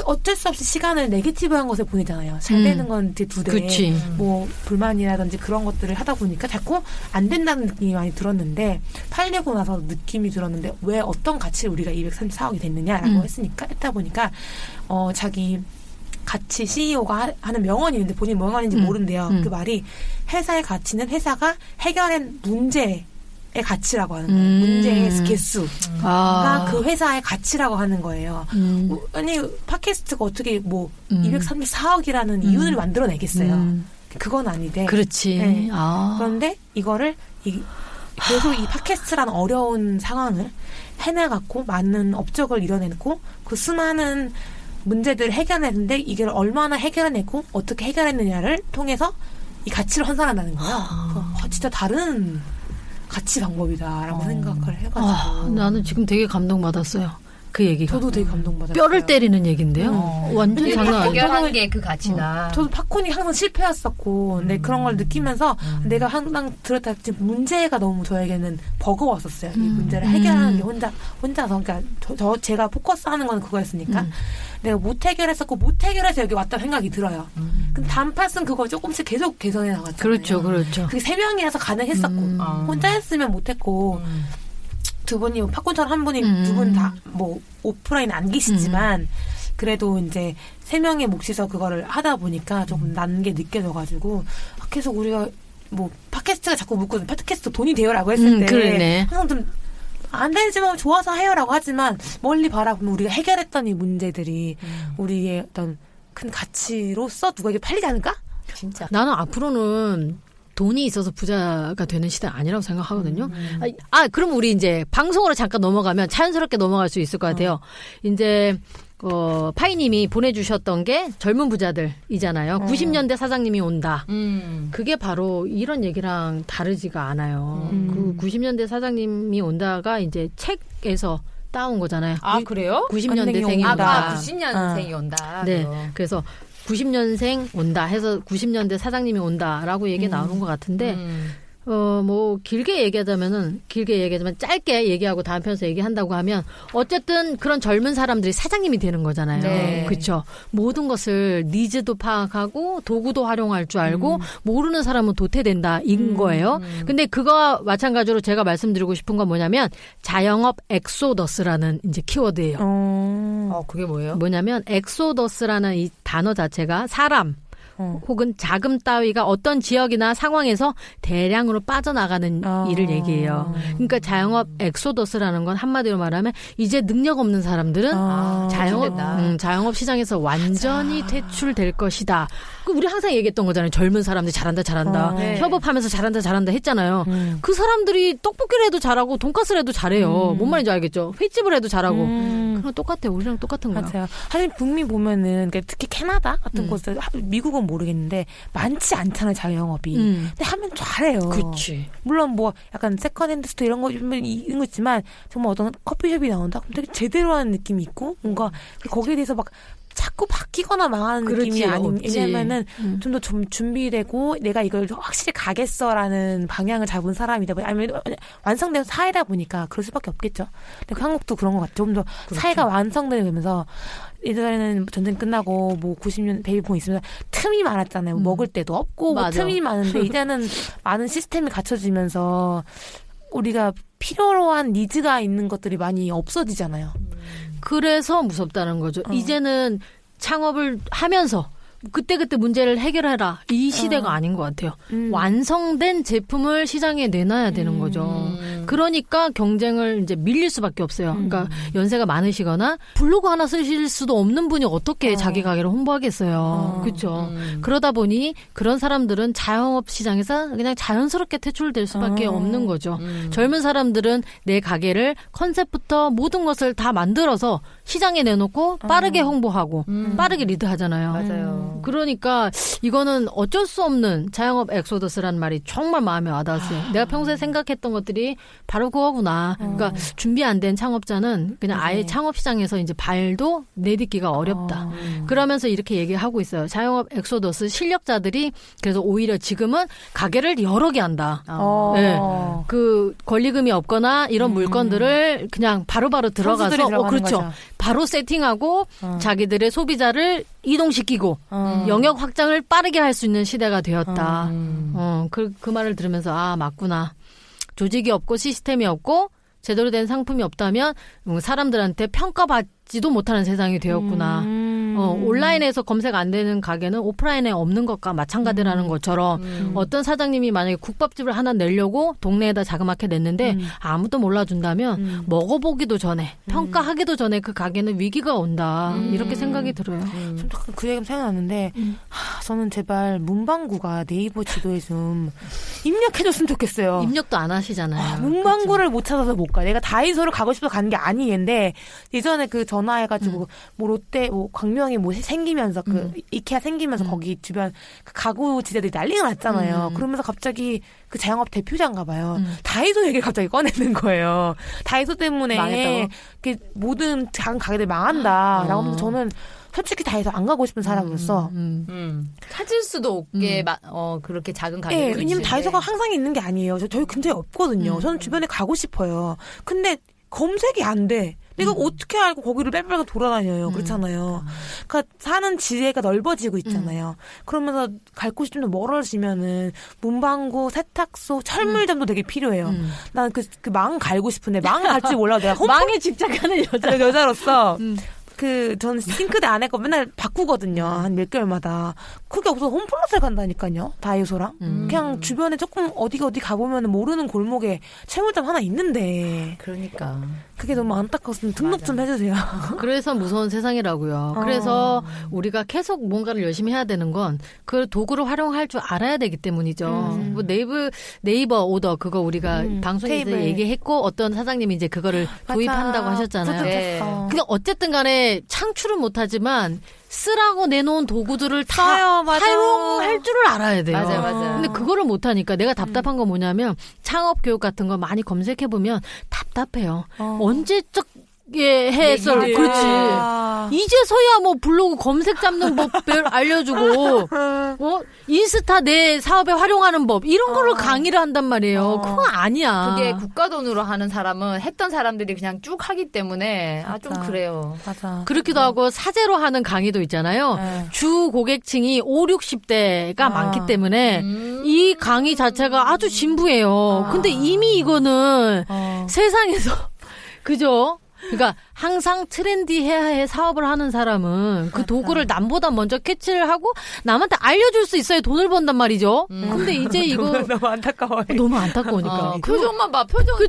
[SPEAKER 3] 어쩔 수 없이 시간을 네게티브한 것에 보내잖아요. 잘 되는 건 이제 두 대,
[SPEAKER 5] 그치.
[SPEAKER 3] 뭐 불만이라든지 그런 것들을 하다 보니까 자꾸 안 된다는 느낌이 많이 들었는데 팔리고 나서 느낌이 들었는데 왜 어떤 가치를 우리가 234억이 됐느냐라고 했다 보니까 자기 가치 CEO가 하는 명언이 있는데 본인 명언인지 모른대요. 그 말이 회사의 가치는 회사가 해결한 문제의 가치라고 하는 거예요. 문제의 개수가 그 회사의 가치라고 하는 거예요. 아니 팟캐스트가 어떻게 234억이라는 이윤을 만들어내겠어요. 그건 아닌데.
[SPEAKER 5] 그렇지.
[SPEAKER 3] 네. 그런데 이거를 계속 이 팟캐스트라는 어려운 상황을 해내갖고 많은 업적을 이뤄내고 그 수많은 문제들을 해결했는데 이걸 얼마나 해결해내고 어떻게 해결했느냐를 통해서 이 가치를 환산한다는 거예요. 진짜 다른 가치 방법이다라고 생각을 해가지고
[SPEAKER 5] 나는 지금 되게 감동받았어요. 그 얘기가.
[SPEAKER 3] 저도 되게 감동받았어요.
[SPEAKER 5] 뼈를 때리는 얘기인데요. 완전 장난 아니에요.
[SPEAKER 4] 해결한 게 그 가치다.
[SPEAKER 3] 저도 팝콘이 항상 실패했었고, 근데 그런 걸 느끼면서 내가 항상 들었다 문제가 너무 저에게는 버거웠었어요. 이 문제를 해결하는 게 혼자서, 그러니까 제가 포커스하는 건 그거였으니까 내가 못 해결해서 여기 왔다는 생각이 들어요. 근데 단팥은 그걸 조금씩 계속 개선해 나갔잖아요.
[SPEAKER 5] 그렇죠.
[SPEAKER 3] 그게 3명이라서 가능했었고, 혼자 했으면 못했고. 두 분이 팝콘처럼 한 분이 두 분 다 오프라인 안 계시지만 그래도 이제 3명의 몫이서 그거를 하다 보니까 조금 난 게 느껴져가지고 계속 우리가 팟캐스트가 자꾸 묻고 팟캐스트 돈이 돼요라고 했을 때
[SPEAKER 5] 그러네.
[SPEAKER 3] 항상 좀 안 되지만 좋아서 해요라고 하지만 멀리 바라보면 우리가 해결했던 이 문제들이 우리의 어떤 큰 가치로서 누구에게 팔리지 않을까?
[SPEAKER 4] 진짜.
[SPEAKER 5] 나는 앞으로는 돈이 있어서 부자가 되는 시대가 아니라고 생각하거든요. 그럼 우리 이제 방송으로 잠깐 넘어가면 자연스럽게 넘어갈 수 있을 것 같아요. 이제 파이님이 보내주셨던 게 젊은 부자들이잖아요. 90년대 사장님이 온다. 그게 바로 이런 얘기랑 다르지가 않아요. 그 90년대 사장님이 온다가 이제 책에서 따온 거잖아요.
[SPEAKER 4] 그래요?
[SPEAKER 5] 90년대생이 온다.
[SPEAKER 4] 90년생이 온다.
[SPEAKER 5] 네. 그래서 90년생 온다 해서 90년대 사장님이 온다라고 얘기 나오는 것 같은데 길게 얘기하자면 짧게 얘기하고 다음 편에서 얘기한다고 하면 어쨌든 그런 젊은 사람들이 사장님이 되는 거잖아요.
[SPEAKER 4] 네.
[SPEAKER 5] 그렇죠. 모든 것을 니즈도 파악하고 도구도 활용할 줄 알고 모르는 사람은 도태된다 인 거예요. 근데 그거와 마찬가지로 제가 말씀드리고 싶은 건 뭐냐면 자영업 엑소더스라는 이제 키워드예요.
[SPEAKER 4] 그게 뭐예요?
[SPEAKER 5] 뭐냐면 엑소더스라는 이 단어 자체가 사람 혹은 자금 따위가 어떤 지역이나 상황에서 대량으로 빠져나가는 일을 얘기해요. 그러니까 자영업 엑소더스라는 건 한마디로 말하면 이제 능력 없는 사람들은 자영업 시장에서 완전히 퇴출될 것이다. 우리 항상 얘기했던 거잖아요. 젊은 사람들이 잘한다.
[SPEAKER 4] 네.
[SPEAKER 5] 협업하면서 잘한다 했잖아요. 그 사람들이 떡볶이를 해도 잘하고 돈가스를 해도 잘해요. 뭔 말인지 알겠죠? 횟집을 해도 잘하고. 그럼 똑같아요. 우리랑 똑같은 거야.
[SPEAKER 3] 맞아요. 사실 북미 보면은 특히 캐나다 같은 곳에 미국은 모르겠는데 많지 않잖아요. 자영업이. 근데 하면 잘해요.
[SPEAKER 5] 그치.
[SPEAKER 3] 물론 약간 세컨핸드 스토어 이런 거 있지만 정말 어떤 커피숍이 나온다? 그럼 되게 제대로 하는 느낌이 있고 뭔가 거기에 대해서 막 자꾸 바뀌거나 망하는 느낌이 아니면 왜냐면은 좀 더 준비되고 내가 이걸 확실히 가겠어라는 방향을 잡은 사람이다 보니 아니면 완성된 사회다 보니까 그럴 수밖에 없겠죠. 근데 한국도 그런 것 같아요. 좀 더 사회가 완성되면서 예전에는 전쟁 끝나고 90년 베이비붐 있으면 틈이 많았잖아요. 먹을 데도 없고 틈이 많은데 이제는 많은 시스템이 갖춰지면서 우리가 필요로 한 니즈가 있는 것들이 많이 없어지잖아요.
[SPEAKER 5] 그래서 무섭다는 거죠. 이제는 창업을 하면서 그때그때 문제를 해결해라. 이 시대가 아닌 것 같아요. 완성된 제품을 시장에 내놔야 되는 거죠. 그러니까 경쟁을 이제 밀릴 수밖에 없어요. 그러니까 연세가 많으시거나 블로그 하나 쓰실 수도 없는 분이 어떻게 자기 가게를 홍보하겠어요. 그렇죠. 그러다 보니 그런 사람들은 자영업 시장에서 그냥 자연스럽게 퇴출될 수밖에 없는 거죠. 젊은 사람들은 내 가게를 컨셉부터 모든 것을 다 만들어서 시장에 내놓고 빠르게 홍보하고 빠르게 리드하잖아요.
[SPEAKER 4] 맞아요.
[SPEAKER 5] 그러니까 이거는 어쩔 수 없는 자영업 엑소더스라는 말이 정말 마음에 와닿았어요. 내가 평소에 생각했던 것들이 바로 그거구나. 그러니까 준비 안 된 창업자는 그냥 아예 창업 시장에서 이제 발도 내딛기가 어렵다. 그러면서 이렇게 얘기하고 있어요. 자영업 엑소더스 실력자들이 그래서 오히려 지금은 가게를 여러 개 한다. 네. 그 권리금이 없거나 이런 물건들을 그냥 바로바로 들어가서 그렇죠.
[SPEAKER 3] 거죠.
[SPEAKER 5] 바로 세팅하고 자기들의 소비자를 이동시키고 영역 확장을 빠르게 할 수 있는 시대가 되었다. 그 말을 들으면서 아 맞구나. 조직이 없고 시스템이 없고 제대로 된 상품이 없다면 사람들한테 평가받지도 못하는 세상이 되었구나. 온라인에서 검색 안 되는 가게는 오프라인에 없는 것과 마찬가지라는 것처럼 어떤 사장님이 만약에 국밥집을 하나 내려고 동네에다 자그맣게 냈는데 아무도 몰라준다면 먹어보기도 전에 평가하기도 전에 그 가게는 위기가 온다. 이렇게 생각이 들어요.
[SPEAKER 3] 그 얘기 생각났는데 저는 제발 문방구가 네이버 지도에 좀 입력해줬으면 좋겠어요.
[SPEAKER 5] 입력도 안 하시잖아요.
[SPEAKER 3] 문방구를 못 찾아서 못 가. 내가 다이소를 가고 싶어서 가는 게 아니인데 예전에 그 전화해가지고 뭐 롯데 뭐 광명이 뭐 생기면서 그 이케아 생기면서 거기 주변 그 가구 지대들이 난리가 났잖아요. 그러면서 갑자기 그 자영업 대표자인가 봐요. 다이소 얘기를 갑자기 꺼내는 거예요. 다이소 때문에 그 모든 작은 가게들 망한다라고 하면서 저는 솔직히 다이소 안 가고 싶은 사람으로서
[SPEAKER 4] 찾을 수도 없게 그렇게 작은 가게가
[SPEAKER 3] 네, 왜냐면 다이소가 항상 있는 게 아니에요. 저희 근처에 없거든요. 저는 주변에 가고 싶어요. 근데 검색이 안 돼. 내가 어떻게 알고 거기를 빽빽하게 돌아다녀요. 그렇잖아요. 그러니까 사는 지대가 넓어지고 있잖아요. 그러면서 갈 곳이 좀 더 멀어지면은 문방구, 세탁소, 철물점도 되게 필요해요. 난 그 망 갈고 싶은데 망 갈 줄 몰라도 내가
[SPEAKER 5] 망에 집착하는
[SPEAKER 3] 여자로서 저는 싱크대 안에 거 맨날 바꾸거든요. 한 몇 개월마다. 그게 없어서 홈플러스를 간다니까요. 다이소랑. 그냥 주변에 조금 어디 가보면 모르는 골목에 채물점 하나 있는데.
[SPEAKER 4] 그러니까.
[SPEAKER 3] 그게 너무 안타까워서 등록 좀 해주세요.
[SPEAKER 5] 그래서 무서운 세상이라고요. 그래서 우리가 계속 뭔가를 열심히 해야 되는 건 그 도구를 활용할 줄 알아야 되기 때문이죠. 뭐 네이버 오더 그거 우리가 방송에서
[SPEAKER 3] 테이블.
[SPEAKER 5] 얘기했고 어떤 사장님이 이제 그거를 도입한다고 하셨잖아요.
[SPEAKER 4] 네.
[SPEAKER 5] 근데 어쨌든 간에 창출은 못하지만 쓰라고 내놓은 도구들을 다
[SPEAKER 3] 써요, 맞아.
[SPEAKER 5] 활용할 줄을 알아야 돼요.
[SPEAKER 4] 맞아요.
[SPEAKER 5] 근데 그거를 못하니까 내가 답답한 건 뭐냐면 창업 교육 같은 거 많이 검색해보면 답답해요. 언제적 해설 그렇지. 이제서야 뭐 블로그 검색 잡는 법 알려주고 인스타 내 사업에 활용하는 법 이런 거를 강의를 한단 말이에요. 그거 아니야.
[SPEAKER 4] 그게 국가 돈으로 하는 사람은 했던 사람들이 그냥 쭉 하기 때문에 좀 그래요.
[SPEAKER 3] 맞아.
[SPEAKER 5] 그렇기도 하고 사제로 하는 강의도 있잖아요. 주 고객층이 5, 60대가 많기 때문에 이 강의 자체가 아주 진부해요. 근데 이미 이거는 세상에서 그죠? 그러니까 항상 트렌디해야 해 사업을 하는 사람은 그 도구를 남보다 먼저 캐치를 하고 남한테 알려줄 수 있어야 돈을 번단 말이죠. 근데 이제 이거
[SPEAKER 3] 너무 안타까워요.
[SPEAKER 5] 너무 안타까우니까.
[SPEAKER 4] 표정만 봐. 표정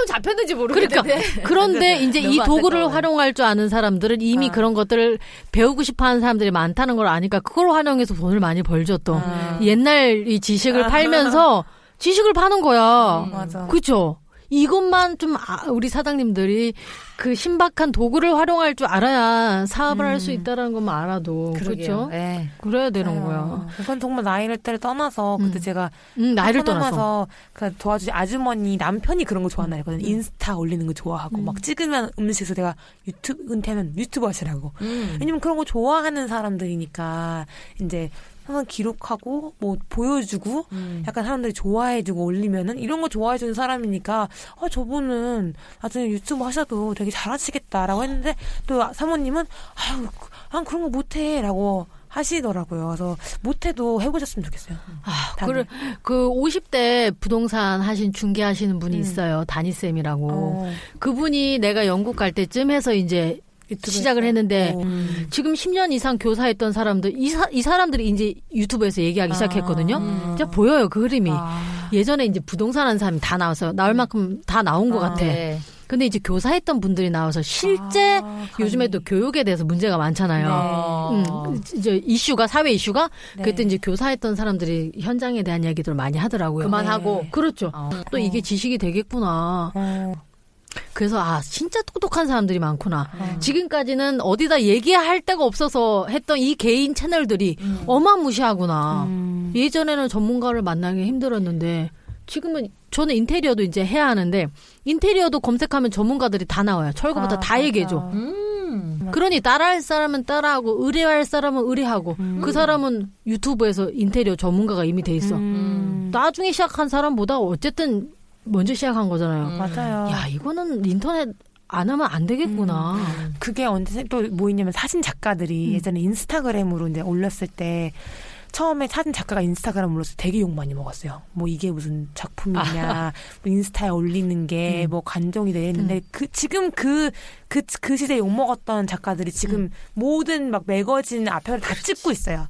[SPEAKER 4] 잡혔는지 모르겠는데.
[SPEAKER 5] 그러니까 그런데 이제 이 도구를
[SPEAKER 4] 안타까워요.
[SPEAKER 5] 활용할 줄 아는 사람들은 이미 그런 것들을 배우고 싶어하는 사람들이 많다는 걸 아니까 그걸 활용해서 돈을 많이 벌죠 또. 옛날 이 지식을 팔면서 지식을 파는 거야.
[SPEAKER 3] 맞아.
[SPEAKER 5] 그렇죠. 이것만 좀 우리 사장님들이 그 신박한 도구를 활용할 줄 알아야 사업을 할 수 있다는 것만 알아도 그렇죠.
[SPEAKER 4] 네.
[SPEAKER 5] 그래야 되는 거야.
[SPEAKER 3] 그건 정말 나이를 떠나서 그때 제가
[SPEAKER 5] 나이를 떠나서
[SPEAKER 3] 떠나서 그 도와주신 아주머니 남편이 그런 거 좋아하나 했거든요. 인스타 올리는 거 좋아하고 막 찍으면 음식에서 내가 은퇴하면 유튜브 하시라고. 왜냐면 그런 거 좋아하는 사람들이니까 이제 항상 기록하고 뭐 보여주고 약간 사람들이 좋아해주고 올리면은 이런 거 좋아해주는 사람이니까 저분은 나중에 유튜브 하셔도 되게 잘하시겠다라고 했는데 또 사모님은 난 그런 거 못해라고 하시더라고요. 그래서 못해도 해보셨으면 좋겠어요.
[SPEAKER 5] 그 50대 부동산 중개하시는 분이 있어요. 다니쌤이라고. 그분이 내가 영국 갈 때쯤 해서 이제 시작을 했는데 지금 10년 이상 교사했던 사람들 이 사람들이 이제 유튜브에서 얘기하기 시작했거든요. 진짜 보여요 그 흐름이. 예전에 이제 부동산 하는 사람이 다 나와서 나올 만큼 다 나온 것 같아.
[SPEAKER 4] 네.
[SPEAKER 5] 근데 이제 교사했던 분들이 나와서 실제 요즘에 또 교육에 대해서 문제가 많잖아요. 이제 이슈가 사회 이슈가 그때 이제 교사했던 사람들이 현장에 대한 이야기들을 많이 하더라고요.
[SPEAKER 4] 그만하고.
[SPEAKER 5] 그렇죠. 또 이게 지식이 되겠구나. 그래서 진짜 똑똑한 사람들이 많구나. 지금까지는 어디다 얘기할 데가 없어서 했던 이 개인 채널들이 어마무시하구나. 예전에는 전문가를 만나기 힘들었는데 지금은 저는 인테리어도 이제 해야 하는데 인테리어도 검색하면 전문가들이 다 나와요. 철거부터 다 얘기해줘. 그러니 따라할 사람은 따라하고 의뢰할 사람은 의뢰하고 그 사람은 유튜브에서 인테리어 전문가가 이미 돼 있어. 나중에 시작한 사람보다 어쨌든 먼저 시작한 거잖아요.
[SPEAKER 3] 맞아요.
[SPEAKER 5] 야, 이거는 인터넷 안 하면 안 되겠구나.
[SPEAKER 3] 그게 언제 또 뭐 있냐면 사진 작가들이 예전에 인스타그램으로 이제 올렸을 때 처음에 사진 작가가 인스타그램 올렸을 때 되게 욕 많이 먹었어요. 뭐 이게 무슨 작품이냐, 뭐 인스타에 올리는 게 뭐 관종이 돼 있는데 지금 그 시대에 욕 먹었던 작가들이 지금 모든 막 매거진 앞에를 다 찍고 있어요.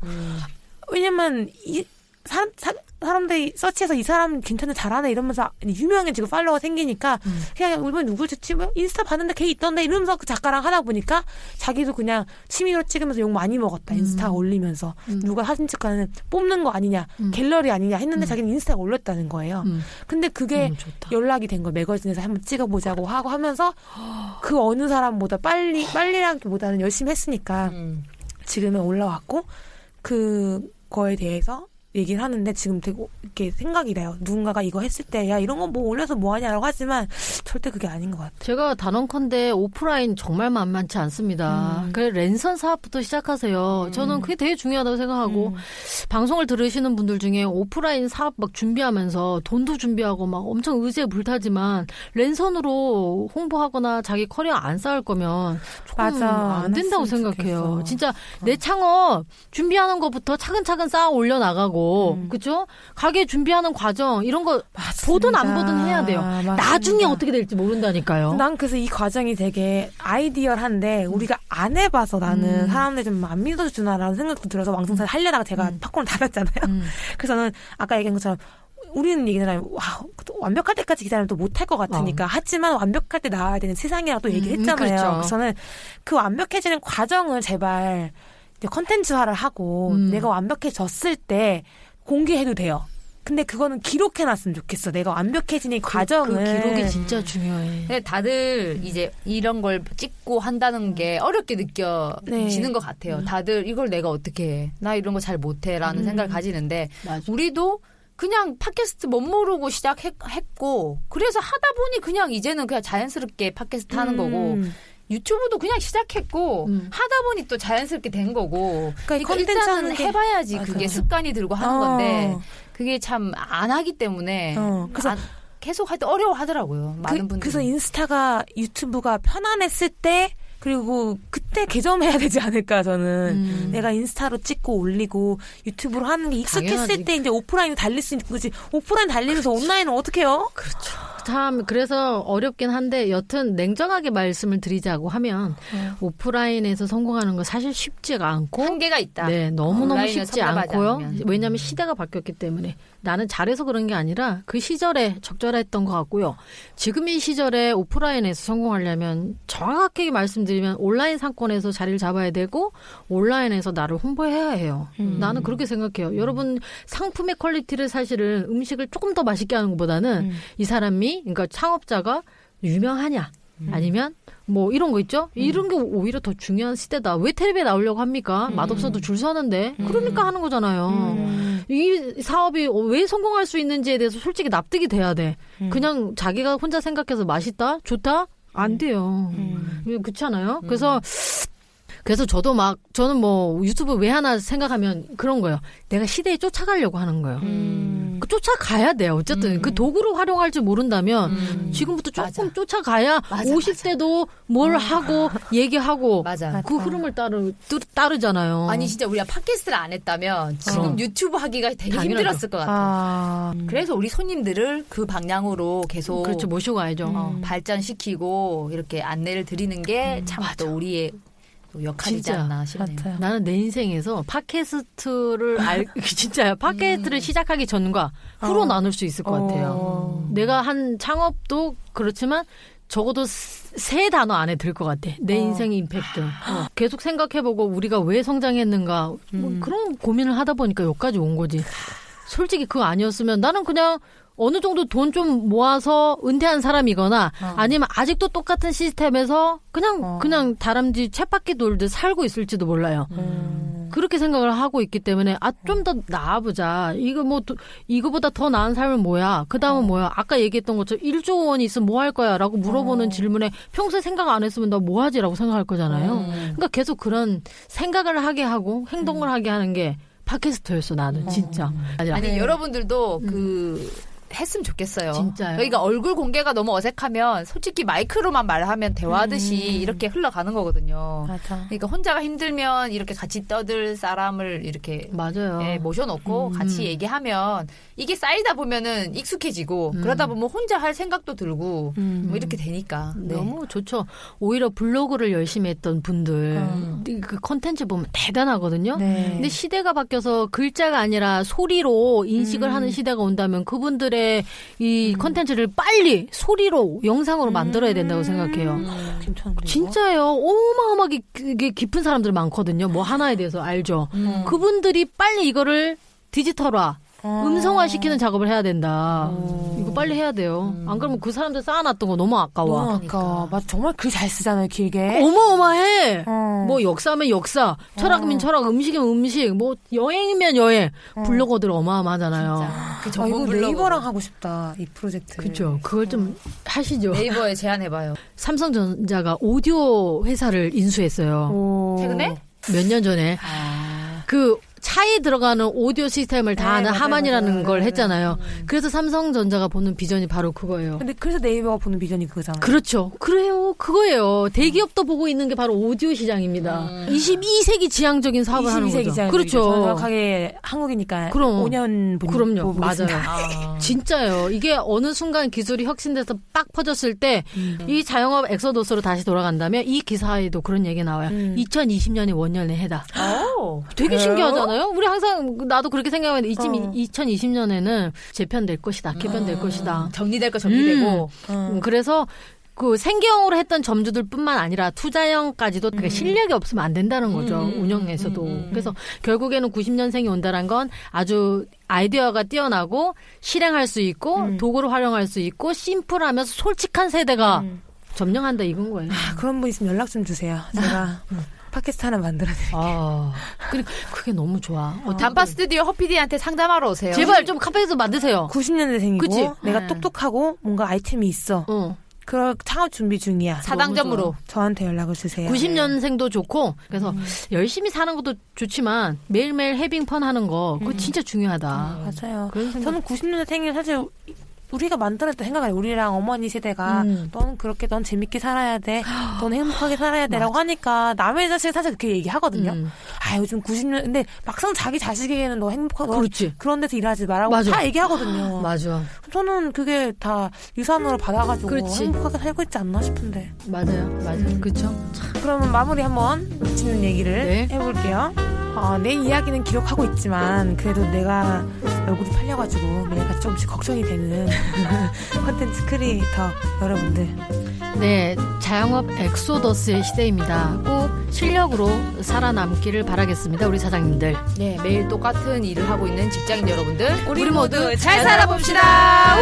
[SPEAKER 3] 왜냐면 이 사람들이 서치해서 이 사람 괜찮네 잘하네 이러면서 유명해지고 팔로워가 생기니까 그냥 이번 누구 치면 인스타 봤는데 걔 있던데 이러면서 그 작가랑 하다 보니까 자기도 그냥 취미로 찍으면서 욕 많이 먹었다. 인스타 올리면서 누가 사진 찍가는 뽑는 거 아니냐 갤러리 아니냐 했는데 자기는 인스타에 올렸다는 거예요. 근데 그게 연락이 된 거예요. 매거진에서 한번 찍어보자고 하고 하면서 그 어느 사람보다 빨리라기보다는 열심히 했으니까 지금은 올라왔고 그거에 대해서 얘기를 하는데 지금 되게 이렇게 생각이 나요. 누군가가 이거 했을 때 야 이런 거 뭐 올려서 뭐 하냐라고 하지만 절대 그게 아닌 것 같아요.
[SPEAKER 5] 제가 단언컨대 오프라인 정말 만만치 않습니다. 그래 랜선 사업부터 시작하세요. 저는 그게 되게 중요하다고 생각하고 방송을 들으시는 분들 중에 오프라인 사업 막 준비하면서 돈도 준비하고 막 엄청 의지에 불타지만 랜선으로 홍보하거나 자기 커리어 안 쌓을 거면 조금 안 된다고 생각해요. 좋겠어. 진짜 내 창업 준비하는 것부터 차근차근 쌓아 올려 나가고 그죠? 가게 준비하는 과정 이런 거 맞습니다. 보든 안 보든 해야 돼요. 맞습니다. 나중에 어떻게 될지 모른다니까요.
[SPEAKER 3] 난 그래서 이 과정이 되게 아이디얼한데 우리가 안 해봐서 나는 사람들이 좀 안 믿어주나라는 생각도 들어서 왕성사를 하려다가 제가 팝콘을 닫았잖아요. 그래서 저는 아까 얘기한 것처럼 우리는 얘기잖아요. 와, 완벽할 때까지 기다리면 또 못할 것 같으니까. 하지만 완벽할 때 나와야 되는 세상이라고 또 얘기를 했잖아요.
[SPEAKER 5] 그렇죠.
[SPEAKER 3] 그래서 저는 그 완벽해지는 과정을 제발 컨텐츠화를 하고 내가 완벽해졌을 때 공개해도 돼요. 근데 그거는 기록해놨으면 좋겠어. 내가 완벽해지는 과정을.
[SPEAKER 5] 그 기록이 진짜 중요해.
[SPEAKER 4] 근데 다들 이제 이런 걸 찍고 한다는 게 어렵게 느껴지는 것 같아요. 다들 이걸 내가 어떻게 해. 나 이런 거 잘 못해라는 생각을 가지는데
[SPEAKER 5] 맞아.
[SPEAKER 4] 우리도 그냥 팟캐스트 못 모르고 시작했고 그래서 하다 보니 그냥 이제는 그냥 자연스럽게 팟캐스트 하는 거고 유튜브도 그냥 시작했고 하다 보니 또 자연스럽게 된 거고 그러니까 일단은 해봐야지 그게 습관이 들고 하는 건데 그게 참 안 하기 때문에
[SPEAKER 3] 그래서
[SPEAKER 4] 계속 할 때 어려워하더라고요. 많은 분들이.
[SPEAKER 3] 그래서 인스타가 유튜브가 편안했을 때 그리고 그때 개점해야 되지 않을까 저는. 내가 인스타로 찍고 올리고 유튜브로 하는 게 익숙했을
[SPEAKER 5] 당연하지.
[SPEAKER 3] 때 이제 오프라인을 달릴 수 있는 거지. 오프라인 달리면서 온라인은 어떻게 해요?
[SPEAKER 5] 그렇죠. 참 그래서 어렵긴 한데 여튼 냉정하게 말씀을 드리자고 하면 오프라인에서 성공하는 거 사실 쉽지가 않고
[SPEAKER 4] 한계가 있다.
[SPEAKER 5] 네, 너무너무
[SPEAKER 4] 온라인을
[SPEAKER 5] 쉽지
[SPEAKER 4] 섭렵하지
[SPEAKER 5] 않고요.
[SPEAKER 4] 않으면.
[SPEAKER 5] 왜냐하면 시대가 바뀌었기 때문에 나는 잘해서 그런 게 아니라 그 시절에 적절했던 것 같고요. 지금 이 시절에 오프라인에서 성공하려면 정확하게 말씀드리면 온라인 상권에서 자리를 잡아야 되고 온라인에서 나를 홍보해야 해요. 나는 그렇게 생각해요. 여러분 상품의 퀄리티를 사실은 음식을 조금 더 맛있게 하는 것보다는 이 사람이 그러니까 창업자가 유명하냐 아니면 뭐 이런 거 있죠? 이런 게 오히려 더 중요한 시대다. 왜 텔레비에 나오려고 합니까? 맛없어도 줄 서는데. 그러니까 하는 거잖아요. 이 사업이 왜 성공할 수 있는지에 대해서 솔직히 납득이 돼야 돼. 그냥 자기가 혼자 생각해서 맛있다? 좋다? 안 돼요. 그렇잖아요. 그래서 저는 뭐 유튜브 왜 하나 생각하면 그런 거예요. 내가 시대에 쫓아가려고 하는 거예요. 쫓아가야 돼요. 어쨌든 그 도구를 활용할지 모른다면 지금부터 조금
[SPEAKER 4] 맞아.
[SPEAKER 5] 쫓아가야
[SPEAKER 4] 맞아,
[SPEAKER 5] 50대도 뭘 하고 얘기하고
[SPEAKER 4] 맞아.
[SPEAKER 5] 그 흐름을 따르잖아요.
[SPEAKER 4] 아니 진짜 우리가 팟캐스트를 안 했다면 지금 유튜브 하기가 되게
[SPEAKER 5] 당연하죠.
[SPEAKER 4] 힘들었을 것 같아요. 그래서 우리 손님들을 그 방향으로 계속
[SPEAKER 5] 그렇죠. 모시고 가야죠.
[SPEAKER 4] 발전시키고 이렇게 안내를 드리는 게 참 또 우리의 또 역할이지
[SPEAKER 5] 진짜.
[SPEAKER 4] 않나 싶네요.
[SPEAKER 3] 맞아요.
[SPEAKER 5] 나는 내 인생에서 팟캐스트를 진짜요. 팟캐스트를 시작하기 전과 후로 나눌 수 있을 것 같아요. 내가 한 창업도 그렇지만 적어도 세 단어 안에 들 것 같아. 내 인생의 임팩트. 계속 생각해보고 우리가 왜 성장했는가 뭐 그런 고민을 하다 보니까 여기까지 온 거지. 솔직히 그거 아니었으면 나는 그냥 어느 정도 돈 좀 모아서 은퇴한 사람이거나 아니면 아직도 똑같은 시스템에서 그냥 다람쥐 쳇바퀴 돌듯 살고 있을지도 몰라요. 그렇게 생각을 하고 있기 때문에 좀 더 나아보자. 이거보다 더 나은 삶은 뭐야? 그 다음은 뭐야? 아까 얘기했던 것처럼 1조 원이 있으면 뭐 할 거야? 라고 물어보는 질문에 평소에 생각 안 했으면 나 뭐 하지? 라고 생각할 거잖아요. 그러니까 계속 그런 생각을 하게 하고 행동을 하게 하는 게 팟캐스트였어 나는 진짜.
[SPEAKER 4] 아니 여러분들도 했으면 좋겠어요.
[SPEAKER 5] 진짜요.
[SPEAKER 4] 그러니까 얼굴 공개가 너무 어색하면 솔직히 마이크로만 말하면 대화하듯이 이렇게 흘러가는 거거든요.
[SPEAKER 3] 맞아.
[SPEAKER 4] 그러니까 혼자가 힘들면 이렇게 같이 떠들 사람을 이렇게
[SPEAKER 5] 맞아요.
[SPEAKER 4] 모셔놓고 같이 얘기하면 이게 쌓이다 보면은 익숙해지고 그러다 보면 혼자 할 생각도 들고 뭐 이렇게 되니까. 네.
[SPEAKER 5] 너무 좋죠. 오히려 블로그를 열심히 했던 분들 그 컨텐츠 보면 대단하거든요.
[SPEAKER 3] 네.
[SPEAKER 5] 근데 시대가 바뀌어서 글자가 아니라 소리로 인식을 하는 시대가 온다면 그분들의 이 컨텐츠를 빨리 소리로 영상으로 만들어야 된다고 생각해요. 진짜예요. 어마어마하게 깊은 사람들 많거든요. 뭐 하나에 대해서 알죠. 그분들이 빨리 이거를 디지털화 음성화시키는 작업을 해야 된다. 이거 빨리 해야 돼요. 안 그러면 그 사람들 쌓아놨던 거 너무 아까워.
[SPEAKER 3] 너무 아까워. 맞아. 정말 글 잘 쓰잖아요, 길게.
[SPEAKER 5] 어마어마해. 뭐 역사면 역사, 철학이면 철학, 음식이면 음식, 뭐 여행이면 여행. 블로거들 어마어마하잖아요.
[SPEAKER 4] 그
[SPEAKER 3] 이거
[SPEAKER 4] 전문 블로그.
[SPEAKER 3] 네이버랑 하고 싶다, 이 프로젝트.
[SPEAKER 5] 그렇죠. 그걸 좀 하시죠.
[SPEAKER 4] 네이버에 제안해봐요.
[SPEAKER 5] 삼성전자가 오디오 회사를 인수했어요.
[SPEAKER 4] 최근에?
[SPEAKER 5] 몇 년 전에. 그 차에 들어가는 오디오 시스템을 다 하는 하만이라는 걸 했잖아요. 그래서 삼성전자가 보는 비전이 바로 그거예요.
[SPEAKER 3] 근데 그래서 네이버가 보는 비전이 그거잖아요.
[SPEAKER 5] 그렇죠. 그래요. 그거예요. 대기업도 보고 있는 게 바로 오디오 시장입니다. 22세기 지향적인 사업을 하는
[SPEAKER 3] 22세기
[SPEAKER 5] 거죠. 그렇죠.
[SPEAKER 3] 정확하게 한국이니까
[SPEAKER 5] 그럼.
[SPEAKER 3] 5년
[SPEAKER 5] 그럼요.
[SPEAKER 3] 보고 있습니다.
[SPEAKER 5] 맞아요. 진짜요. 이게 어느 순간 기술이 혁신돼서 빡 퍼졌을 때 이 자영업 엑소더스로 다시 돌아간다면 이 기사에도 그런 얘기 나와요. 2020년이 원년의 해다. 되게 신기하잖아요. 우리 항상 나도 그렇게 생각하는데 2020년에는 재편될 것이다. 개편될 것이다.
[SPEAKER 4] 정리될 거 정리되고.
[SPEAKER 5] 그래서 그 생계형으로 했던 점주들뿐만 아니라 투자형까지도 그러니까 실력이 없으면 안 된다는 거죠. 운영에서도. 그래서 결국에는 90년생이 온다는 건 아주 아이디어가 뛰어나고 실행할 수 있고 도구를 활용할 수 있고 심플하면서 솔직한 세대가 점령한다 이건 거예요.
[SPEAKER 3] 그런 분 있으면 연락 좀 주세요. 제가 팟캐스트 하나 만들어드릴게요.
[SPEAKER 5] 그리고 그게 너무 좋아.
[SPEAKER 4] 단파 스튜디오 허피디한테 상담하러 오세요.
[SPEAKER 5] 제발 좀 카페에서 만드세요.
[SPEAKER 3] 90년대생이고
[SPEAKER 5] 그치?
[SPEAKER 3] 내가 똑똑하고 뭔가 아이템이 있어. 그럴 창업 준비 중이야.
[SPEAKER 4] 사당점으로.
[SPEAKER 3] 저한테 연락을 주세요.
[SPEAKER 5] 90년생도 좋고 그래서 열심히 사는 것도 좋지만 매일매일 해빙펀 하는 거 그거 진짜 중요하다.
[SPEAKER 3] 맞아요.
[SPEAKER 5] 그런 생각-
[SPEAKER 3] 저는 90년대생이 사실 우리가 만들었던 생각을 해요. 우리랑 어머니 세대가 넌 재밌게 살아야 돼. 넌 행복하게 살아야 돼. 라고 하니까 남의 자식 사실 그렇게 얘기하거든요. 요즘 90년 근데 막상 자기 자식에게는 너 행복하고
[SPEAKER 5] 그렇지.
[SPEAKER 3] 그런 데서 일하지 말라고
[SPEAKER 5] 맞아.
[SPEAKER 3] 다 얘기하거든요.
[SPEAKER 5] 맞아.
[SPEAKER 3] 저는 그게 다 유산으로 받아가지고
[SPEAKER 5] 그렇지.
[SPEAKER 3] 행복하게 살고 있지 않나 싶은데.
[SPEAKER 5] 맞아요. 그렇죠.
[SPEAKER 3] 그러면 마무리 한번 붙이는 얘기를
[SPEAKER 5] 네.
[SPEAKER 3] 해볼게요. 내 이야기는 기록하고 있지만 그래도 내가 얼굴이 팔려가지고 매일같이 조금씩 걱정이 되는 콘텐츠 크리에이터 여러분들,
[SPEAKER 5] 네, 자영업 엑소더스의 시대입니다. 꼭 실력으로 살아남기를 바라겠습니다. 우리 사장님들.
[SPEAKER 4] 네, 매일 똑같은 일을 하고 있는 직장인 여러분들.
[SPEAKER 5] 우리 모두
[SPEAKER 4] 잘 살아봅시다.